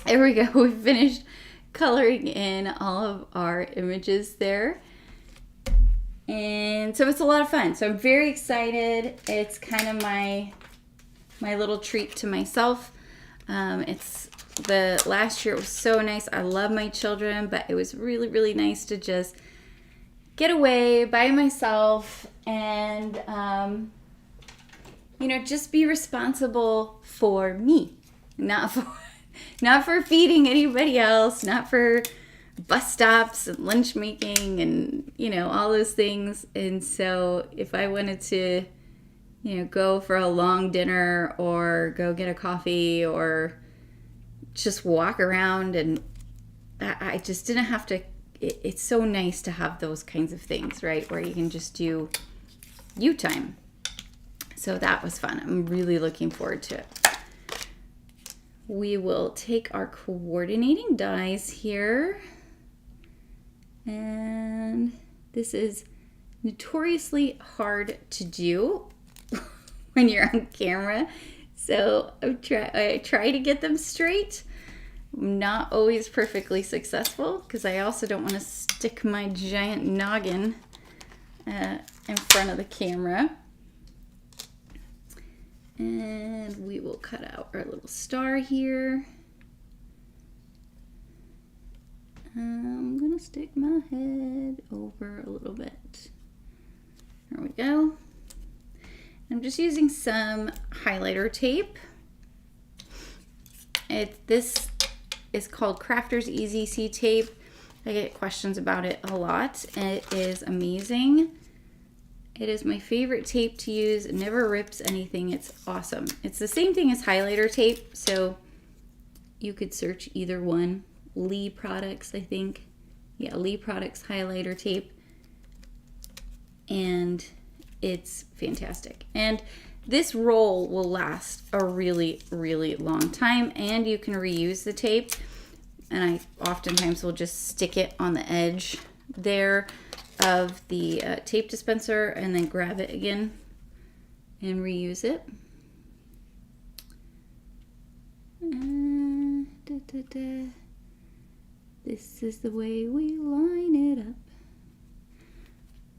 A: there we go. We finished coloring in all of our images there. And so it's a lot of fun. So I'm very excited. It's kind of my little treat to myself. It's the last year it was so nice. I love my children, but it was really, really nice to just get away by myself and, you know, just be responsible for me, not for feeding anybody else, not for bus stops and lunch making and, you know, all those things. And so if I wanted to, you know, go for a long dinner or go get a coffee or just walk around, and I just didn't have to, it's so nice to have those kinds of things, right? Where you can just do you time. So that was fun. I'm really looking forward to it. We will take our coordinating dies here. And this is notoriously hard to do when you're on camera. So I try to get them straight. I'm not always perfectly successful because I also don't want to stick my giant noggin in front of the camera. And we will cut out our little star here. I'm gonna stick my head over a little bit. There we go. I'm just using some highlighter tape. This is called Crafter's Easy C tape. I get questions about it a lot, and it is amazing. It is my favorite tape to use. It never rips anything. It's awesome. It's the same thing as highlighter tape, so you could search either one. Lee Products, I think. Yeah, Lee Products highlighter tape. And it's fantastic. And this roll will last a really, really long time, and you can reuse the tape. And I oftentimes will just stick it on the edge there of the tape dispenser and then grab it again and reuse it. This is the way we line it up.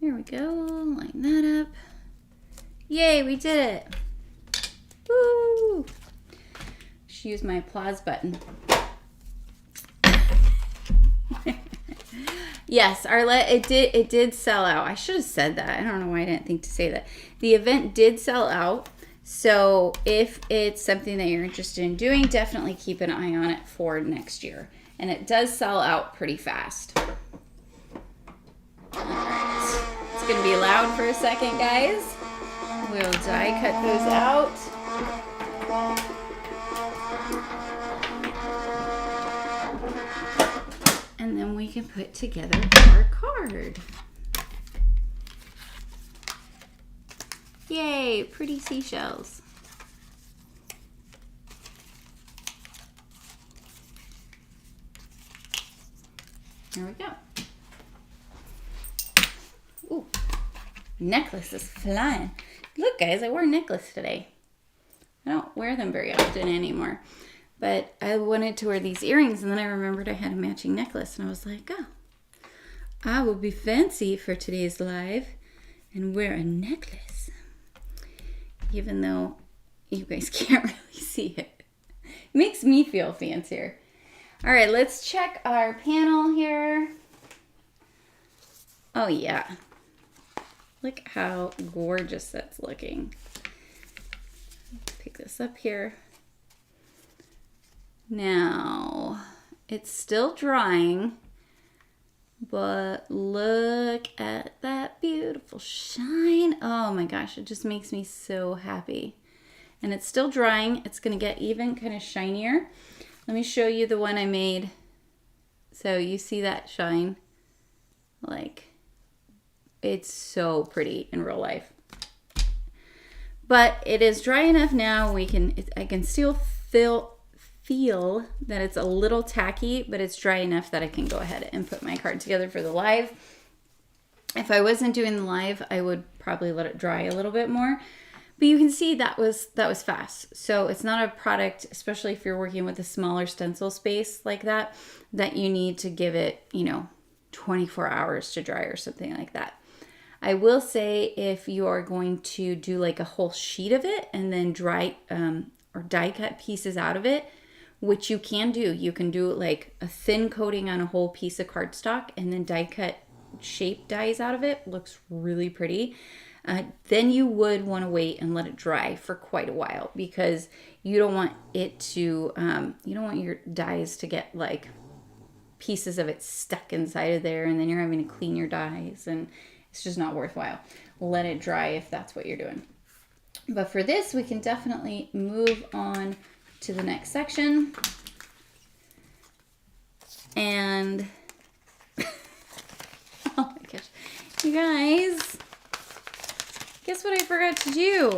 A: There we go, line that up. Yay, we did it. Woo! Just use my applause button. Yes, it did sell out. I should have said that. I don't know why I didn't think to say that. The event did sell out. So if it's something that you're interested in doing, definitely keep an eye on it for next year. And it does sell out pretty fast. All right. It's going to be loud for a second, guys. We'll die cut those out. And then we can put together our card. Yay, pretty seashells. There we go. Ooh, necklace is flying. Look, guys, I wore a necklace today. I don't wear them very often anymore. But I wanted to wear these earrings, and then I remembered I had a matching necklace, and I was like, oh, I will be fancy for today's live and wear a necklace. Even though you guys can't really see it. It makes me feel fancier. All right, let's check our panel here. Oh, yeah. Look how gorgeous that's looking. Pick this up here. Now, it's still drying, but look at that beautiful shine. Oh my gosh, it just makes me so happy. And it's still drying. It's going to get even kind of shinier. Let me show you the one I made. So you see that shine? Like, it's so pretty in real life. But it is dry enough now. I can still feel that it's a little tacky, but it's dry enough that I can go ahead and put my card together for the live. If I wasn't doing the live, I would probably let it dry a little bit more. But you can see that was fast. So it's not a product, especially if you're working with a smaller stencil space like that you need to give it, 24 hours to dry or something like that. I will say if you are going to do like a whole sheet of it and then dry or die cut pieces out of it, which you can do. You can do like a thin coating on a whole piece of cardstock and then die cut shape dies out of it. Looks really pretty. Then you would want to wait and let it dry for quite a while, because you don't want it to, you don't want your dies to get like pieces of it stuck inside of there, and then you're having to clean your dies, and it's just not worthwhile. Let it dry if that's what you're doing. But for this, we can definitely move on to the next section. And oh my gosh, you guys, guess what I forgot to do?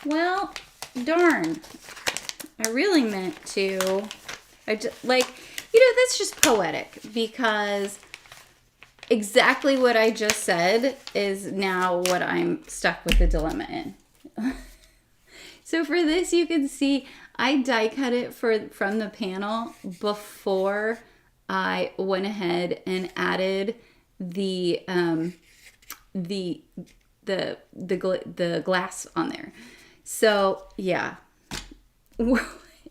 A: Well, darn. I really meant to. That's just poetic, because exactly what I just said is now what I'm stuck with the dilemma in. So for this, you can see I die cut it from the panel before I went ahead and added the glass on there. So yeah,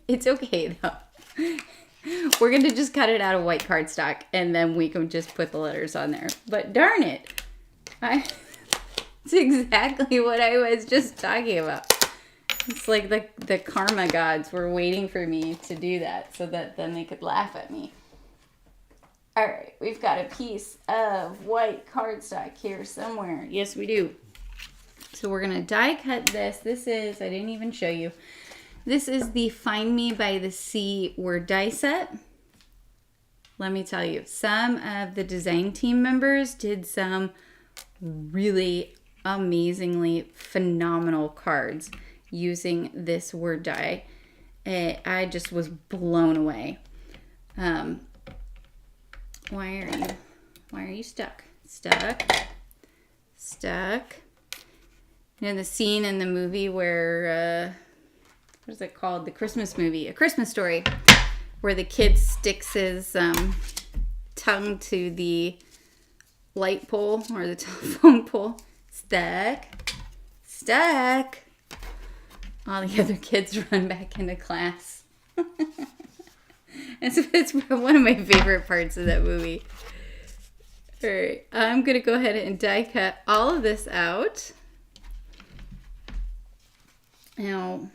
A: it's okay though. We're going to just cut it out of white cardstock, and then we can just put the letters on there. But darn it, it's exactly what I was just talking about. It's like the karma gods were waiting for me to do that so that then they could laugh at me. All right, we've got a piece of white cardstock here somewhere. Yes, we do. So we're going to die cut this. This is, I didn't even show you. This is the Find Me by the Sea word die set. Let me tell you, some of the design team members did some really amazingly phenomenal cards using this word die. I just was blown away. Why are you stuck? Stuck. You know the scene in the movie where, what is it called? The Christmas movie, A Christmas Story, where the kid sticks his tongue to the light pole or the telephone pole. Stuck. All the other kids run back into class. It's one of my favorite parts of that movie. All right, I'm going to go ahead and die cut all of this out. Now,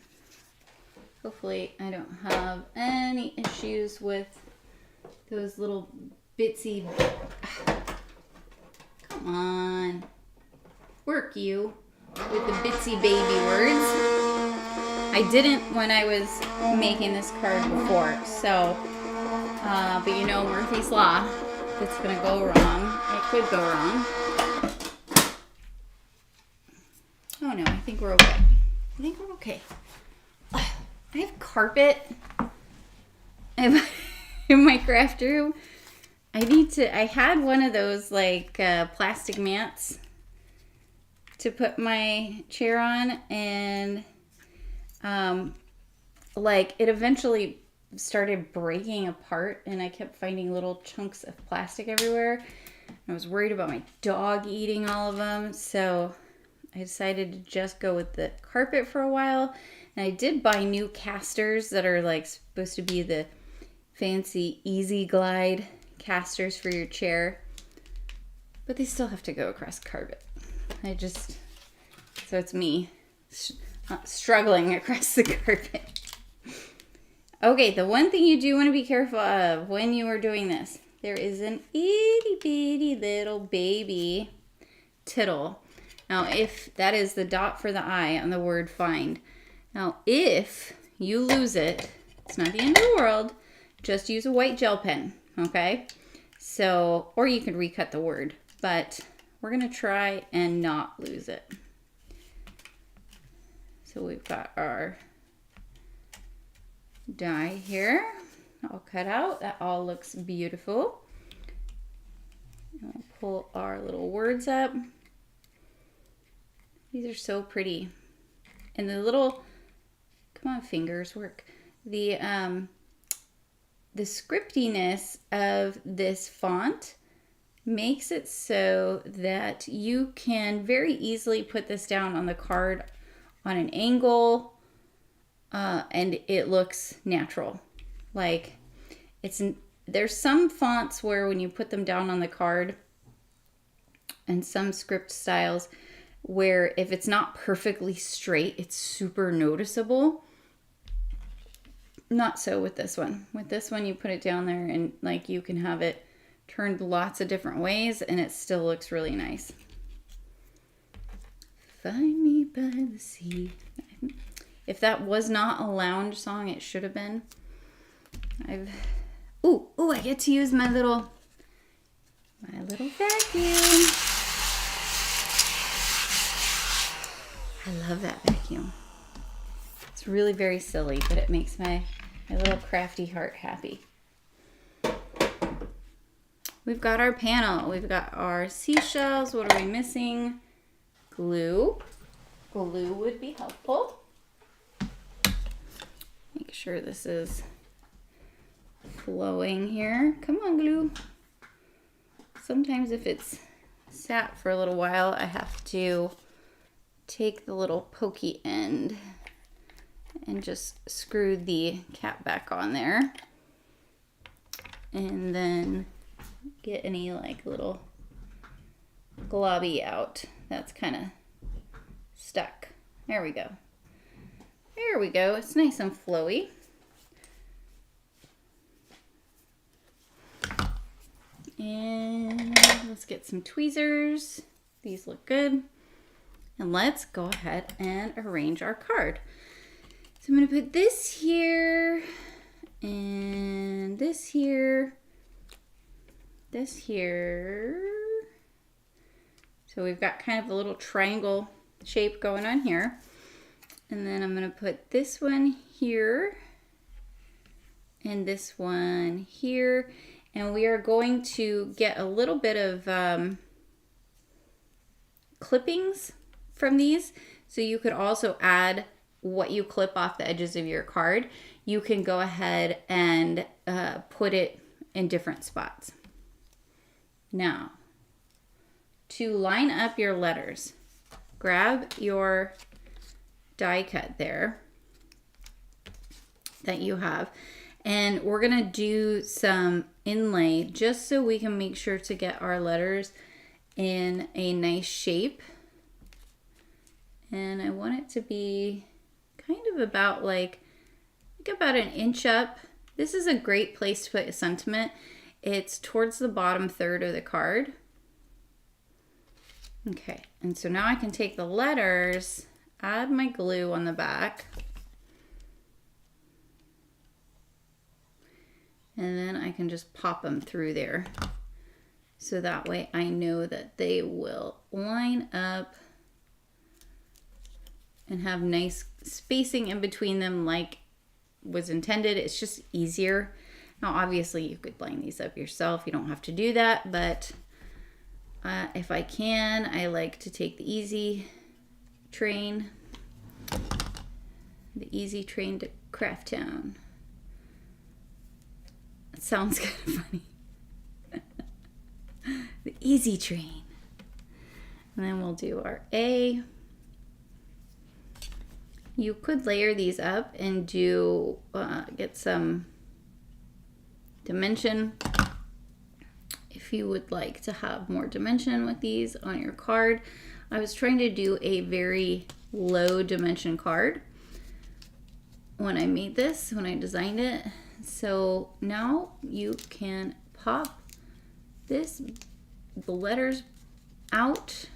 A: hopefully I don't have any issues with those little bitsy... Come on. Work you with the bitsy baby words. I didn't when I was making this card before, so, but you know Murphy's Law, if it's going to go wrong, it could go wrong. Oh no, I think we're okay. I have carpet in my craft room. I had one of those like plastic mats to put my chair on, and like it eventually started breaking apart, and I kept finding little chunks of plastic everywhere. I was worried about my dog eating all of them, so I decided to just go with the carpet for a while. And I did buy new casters that are like supposed to be the fancy Easy Glide casters for your chair, but they still have to go across carpet. So it's me struggling across the carpet. Okay, the one thing you do want to be careful of when you are doing this, there is an itty bitty little baby tittle. Now, if that is the dot for the I on the word find. Now, if you lose it, it's not the end of the world. Just use a white gel pen, okay? So, or you can recut the word, but we're going to try and not lose it. So we've got our die here all cut out. That all looks beautiful. And we'll pull our little words up. These are so pretty. And the little, come on fingers, work. The scriptiness of this font makes it so that you can very easily put this down on the card on an angle, and it looks natural. Like there's some fonts where when you put them down on the card, and some script styles where if it's not perfectly straight, it's super noticeable. Not so with this one. With this one, you put it down there and like you can have it turned lots of different ways and it still looks really nice. Find me by the sea. If that was not a lounge song, it should have been. Ooh, I get to use my little vacuum. I love that vacuum. It's really very silly, but it makes my little crafty heart happy. We've got our panel. We've got our seashells. What are we missing? Glue. Glue would be helpful. Make sure this is flowing here. Come on, glue. Sometimes if it's sat for a little while, I have to take the little pokey end and just screw the cap back on there. And then get any like little globby out that's kind of stuck. There we go. There we go. It's nice and flowy. And let's get some tweezers. These look good. And let's go ahead and arrange our card. So I'm going to put this here and this here, this here. So we've got kind of a little triangle shape going on here. And then I'm going to put this one here and this one here. And we are going to get a little bit of clippings from these. So you could also add what you clip off the edges of your card. You can go ahead and put it in different spots. Now, to line up your letters, grab your die cut there that you have. And we're going to do some inlay just so we can make sure to get our letters in a nice shape. And I want it to be kind of about like about an inch up. This is a great place to put a sentiment. It's towards the bottom third of the card. Okay, and so now I can take the letters, add my glue on the back. And then I can just pop them through there. So that way I know that they will line up and have nice spacing in between them like was intended. It's just easier. Now obviously you could line these up yourself. You don't have to do that, but if I can, I like to take the easy train. The easy train to Craft Town. It sounds kind of funny. The easy train. And then we'll do our A. You could layer these up and do get some dimension if you would like to have more dimension with these on your card. I was trying to do a very low dimension card when I made this, when I designed it. So now you can pop the letters out,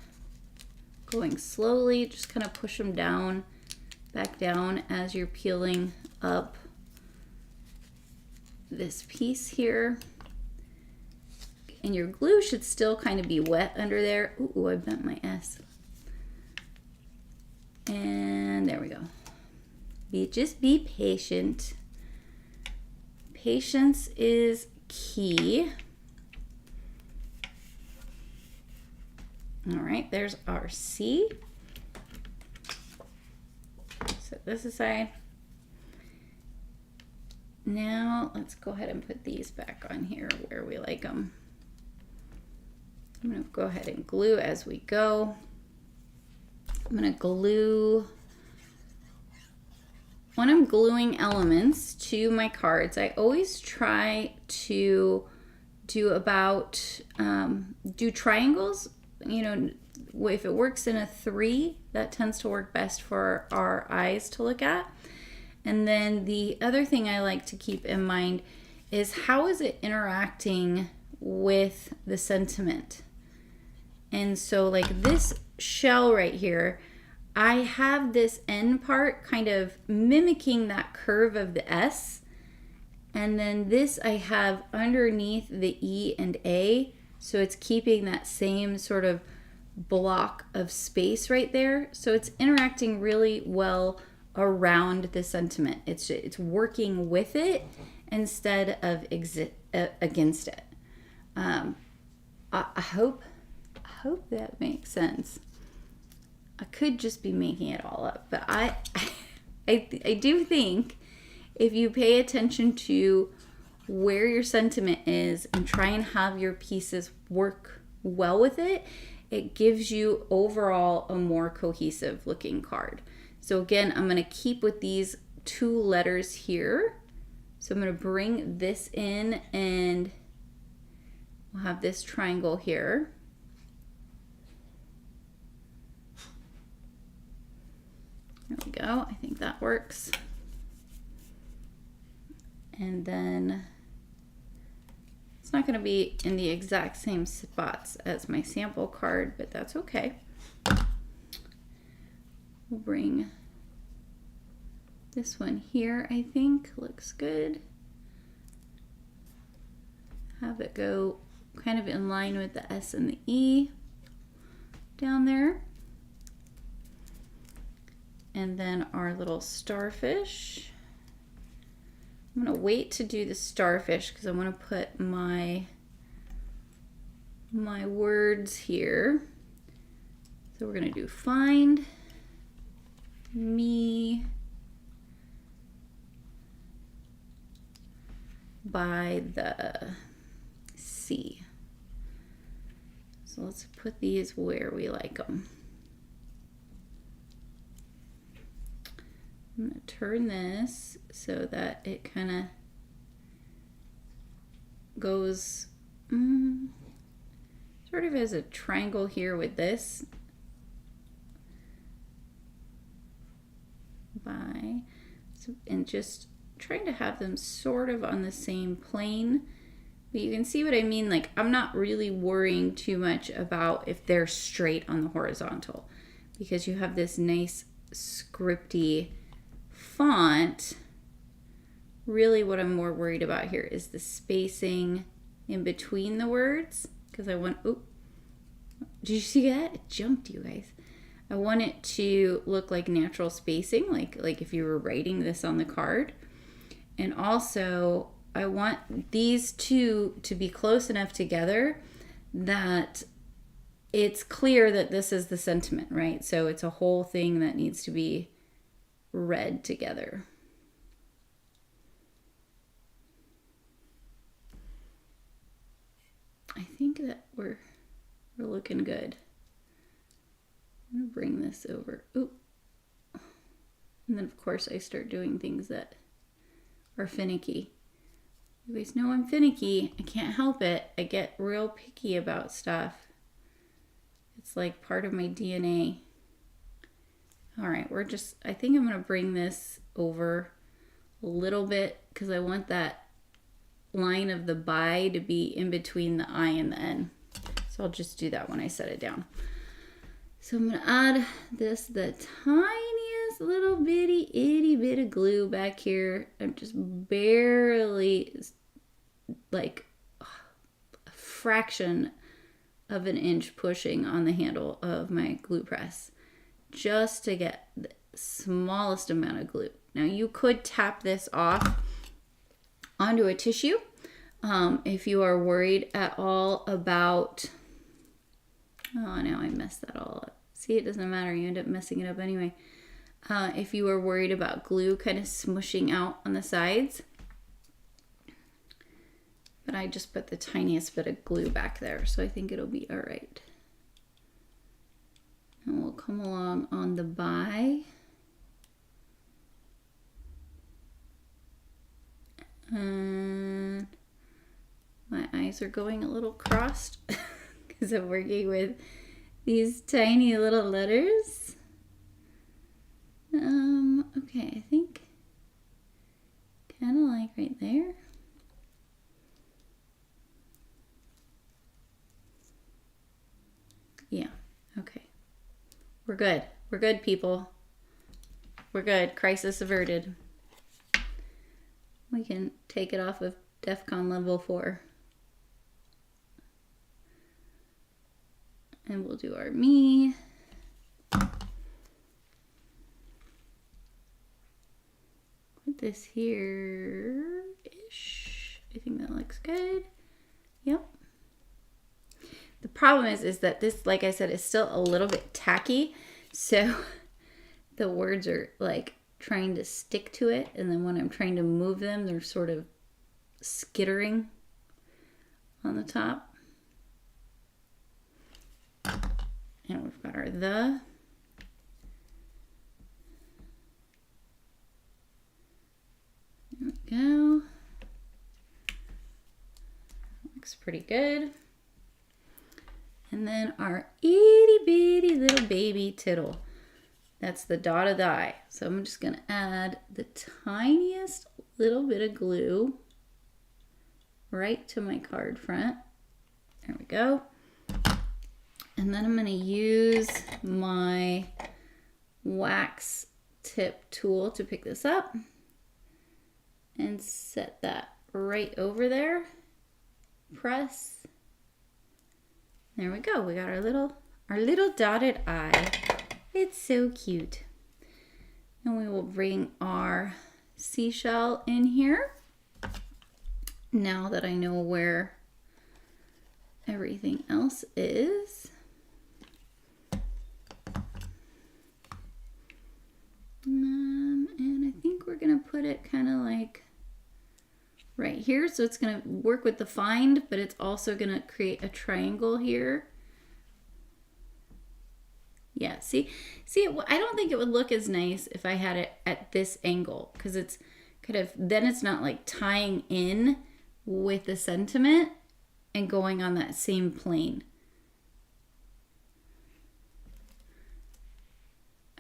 A: going slowly, just kind of push them down, back down as you're peeling up this piece here. And your glue should still kind of be wet under there. Ooh, I bent my S. And there we go. Just be patient. Patience is key. All right, there's our C. Set this aside. Now let's go ahead and put these back on here where we like them. I'm going to go ahead and glue as we go. I'm going to glue when I'm gluing elements to my cards, I always try to do do triangles. You know, if it works in a 3, that tends to work best for our eyes to look at. And then the other thing I like to keep in mind is how is it interacting with the sentiment. And so like this shell right here, I have this end part kind of mimicking that curve of the S. And then this I have underneath the E and A. So it's keeping that same sort of block of space right there. So it's interacting really well around the sentiment. It's working with it instead of against it. I hope that makes sense. I could just be making it all up, but I do think if you pay attention to where your sentiment is and try and have your pieces work well with it, it gives you overall a more cohesive looking card. So again, I'm going to keep with these 2 letters here. So I'm going to bring this in and we'll have this triangle here. There we go. I think that works. And then it's not going to be in the exact same spots as my sample card, but that's okay. We'll bring this one here, I think. Looks good. Have it go kind of in line with the S and the E down there. And then our little starfish. I'm going to wait to do the starfish because I want to put my words here. So we're going to do find me by the sea. So let's put these where we like them. I'm going to turn this so that it kind of goes sort of as a triangle here with this. And just trying to have them sort of on the same plane. But you can see what I mean. Like, I'm not really worrying too much about if they're straight on the horizontal because you have this nice scripty font. Really what I'm more worried about here is the spacing in between the words because I want, oh, did you see that? It jumped, you guys. I want it to look like natural spacing, like if you were writing this on the card. And also I want these two to be close enough together that it's clear that this is the sentiment, right? So it's a whole thing that needs to be read together. I think that we're looking good. I'm gonna bring this over. Oop. And then of course I start doing things that are finicky. You guys know I'm finicky. I can't help it. I get real picky about stuff. It's like part of my DNA. All right, I think I'm gonna bring this over a little bit because I want that line of the by to be in between the I and the N. So I'll just do that when I set it down. So I'm gonna add the tiniest little bitty itty bit of glue back here. I'm just barely, like a fraction of an inch pushing on the handle of my glue press just to get the smallest amount of glue. Now you could tap this off onto a tissue if you are worried at all about, oh, now I messed that all up. See, it doesn't matter. You end up messing it up anyway. If you are worried about glue kind of smushing out on the sides. But I just put the tiniest bit of glue back there, so I think it'll be all right. And we'll come along on the by. And my eyes are going a little crossed because I'm working with these tiny little letters. Okay, I think kind of like right there. Yeah, okay. We're good. We're good, people. We're good. Crisis averted. We can take it off of DEFCON level 4. And we'll do our me. Put this here-ish. I think that looks good. Yep. The problem is that this, like I said, is still a little bit tacky. So the words are like trying to stick to it. And then when I'm trying to move them, they're sort of skittering on the top. And we've got our the. There we go. Looks pretty good. And then our itty bitty little baby tittle. That's the dot of the eye. So I'm just going to add the tiniest little bit of glue right to my card front. There we go. And then I'm going to use my wax tip tool to pick this up and set that right over there. Press. There we go. We got our little dotted eye. It's so cute. And we will bring our seashell in here. Now that I know where everything else is. And I think we're gonna put it kind of like right here. So it's gonna work with the find, but it's also gonna create a triangle here. Yeah, see, I don't think it would look as nice if I had it at this angle, because it's kind of, then it's not like tying in with the sentiment and going on that same plane.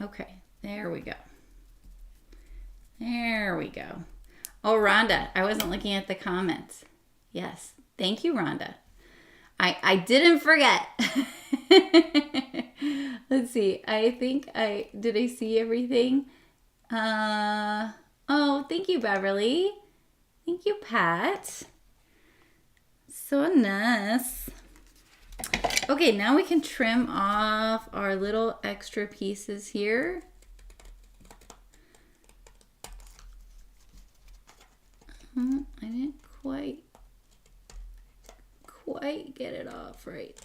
A: Okay, there we go. There we go. Oh, Rhonda, I wasn't looking at the comments. Yes, thank you, Rhonda. I didn't forget. Let's see. I think did I see everything? Oh, thank you, Beverly. Thank you, Pat. So nice. Okay, now we can trim off our little extra pieces here. I didn't quite get it off right.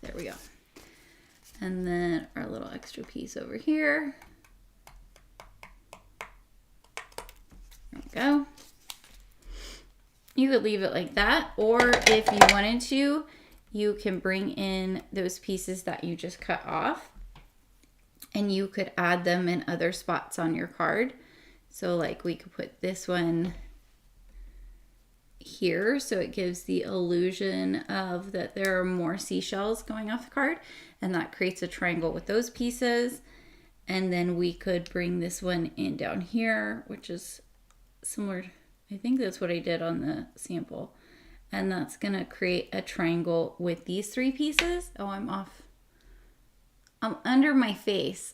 A: There we go. And then our little extra piece over here. There we go. You could leave it like that, or if you wanted to, you can bring in those pieces that you just cut off and you could add them in other spots on your card. So like we could put this one here, so it gives the illusion of that there are more seashells going off the card, and that creates a triangle with those pieces. And then we could bring this one in down here, which is similar. I think that's what I did on the sample, and that's gonna create a triangle with these three pieces. Oh, I'm off. I'm under my face.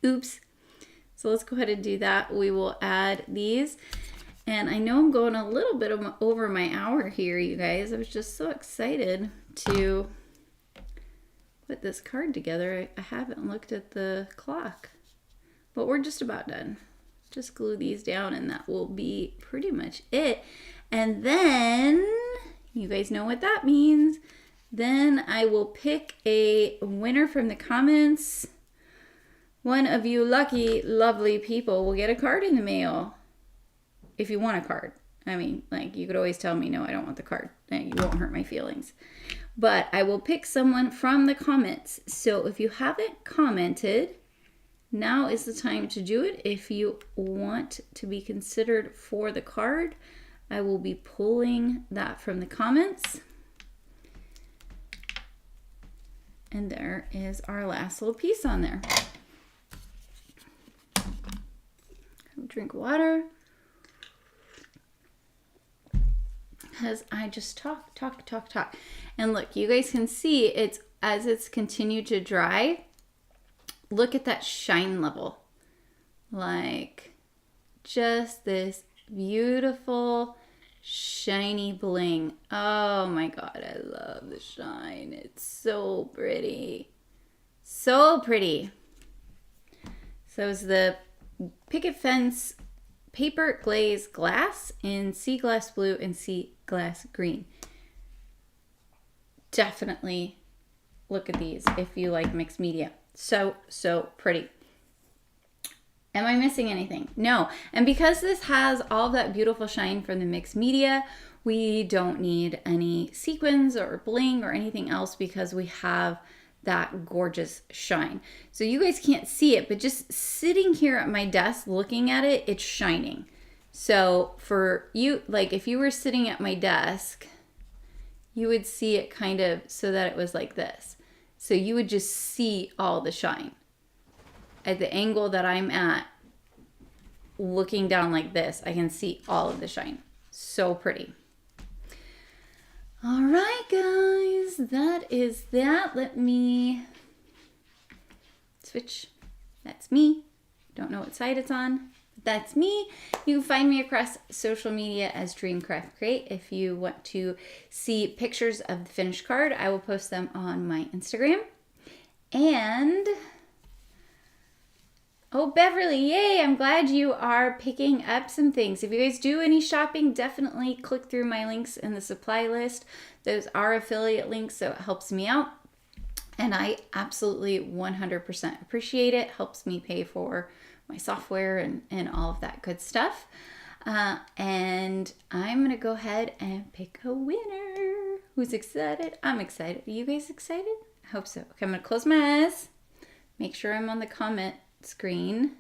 A: Oops. So let's go ahead and do that. We will add these. And I know I'm going a little bit over my hour here, you guys. I was just so excited to put this card together. I haven't looked at the clock, but we're just about done. Just glue these down and that will be pretty much it. And then, you guys know what that means. Then I will pick a winner from the comments. One of you lucky, lovely people will get a card in the mail. If you want a card. I mean, like, you could always tell me, no, I don't want the card. And you won't hurt my feelings. But I will pick someone from the comments. So if you haven't commented, now is the time to do it. If you want to be considered for the card, I will be pulling that from the comments. And there is our last little piece on there. Drink water. Because I just talk. And look, you guys can see it's as it's continued to dry. Look at that shine level. Like just this beautiful shiny bling. Oh my God, I love the shine. It's so pretty. So pretty. So it's the Picket Fence Paper Glaze Glass in Sea Glass Blue and Sea Glass Green. Definitely look at these if you like mixed media. So pretty. Am I missing anything? No. And because this has all that beautiful shine from the mixed media, we don't need any sequins or bling or anything else because we have that gorgeous shine. So you guys can't see it, but just sitting here at my desk looking at it, it's shining. So for you, like if you were sitting at my desk, you would see it kind of so that it was like this. So you would just see all the shine. At the angle that I'm at, looking down like this, I can see all of the shine. So pretty. All right, guys, that is that. Let me switch. That's me. Don't know what side it's on. That's me. You can find me across social media as Dreamcraft Create. If you want to see pictures of the finished card, I will post them on my Instagram. And oh, Beverly, yay, I'm glad you are picking up some things. If you guys do any shopping, definitely click through my links in the supply list. Those are affiliate links, so it helps me out. And I absolutely 100% appreciate it. Helps me pay for my software and all of that good stuff. And I'm going to go ahead and pick a winner. Who's excited? I'm excited. Are you guys excited? I hope so. Okay, I'm going to close my eyes. Make sure I'm on the comment screen.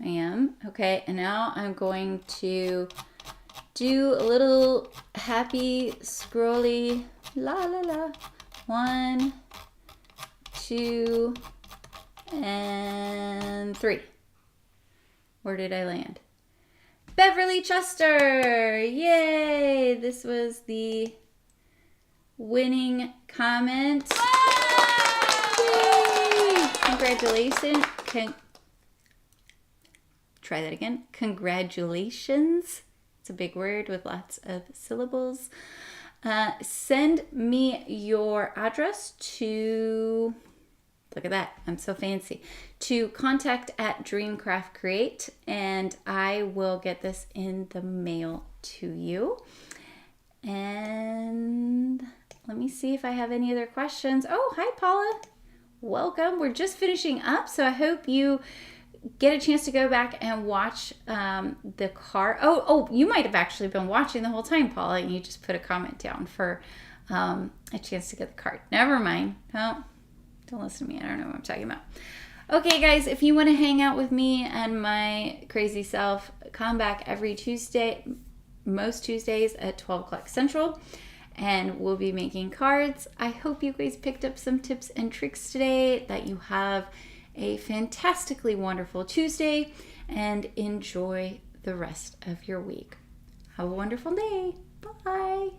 A: I am. Okay, and now I'm going to do a little happy scrolly la la la. 1, 2, and 3. Where did I land? Beverly Chester! Yay! This was the winning comment. Yay! Congratulations. Try that again. Congratulations. It's a big word with lots of syllables. Send me your address to, look at that, I'm so fancy, to contact@Dreamcraft Create, and I will get this in the mail to you. And let me see if I have any other questions. Oh, hi, Paula. Welcome. We're just finishing up, so I hope you get a chance to go back and watch the card. Oh, you might have actually been watching the whole time, Paula, and you just put a comment down for a chance to get the card. Never mind. Don't listen to me. I don't know what I'm talking about. Okay, guys, if you want to hang out with me and my crazy self, come back every Tuesday, most Tuesdays at 12 o'clock Central, and we'll be making cards. I hope you guys picked up some tips and tricks today, that you have a fantastically wonderful Tuesday, and enjoy the rest of your week. Have a wonderful day. Bye.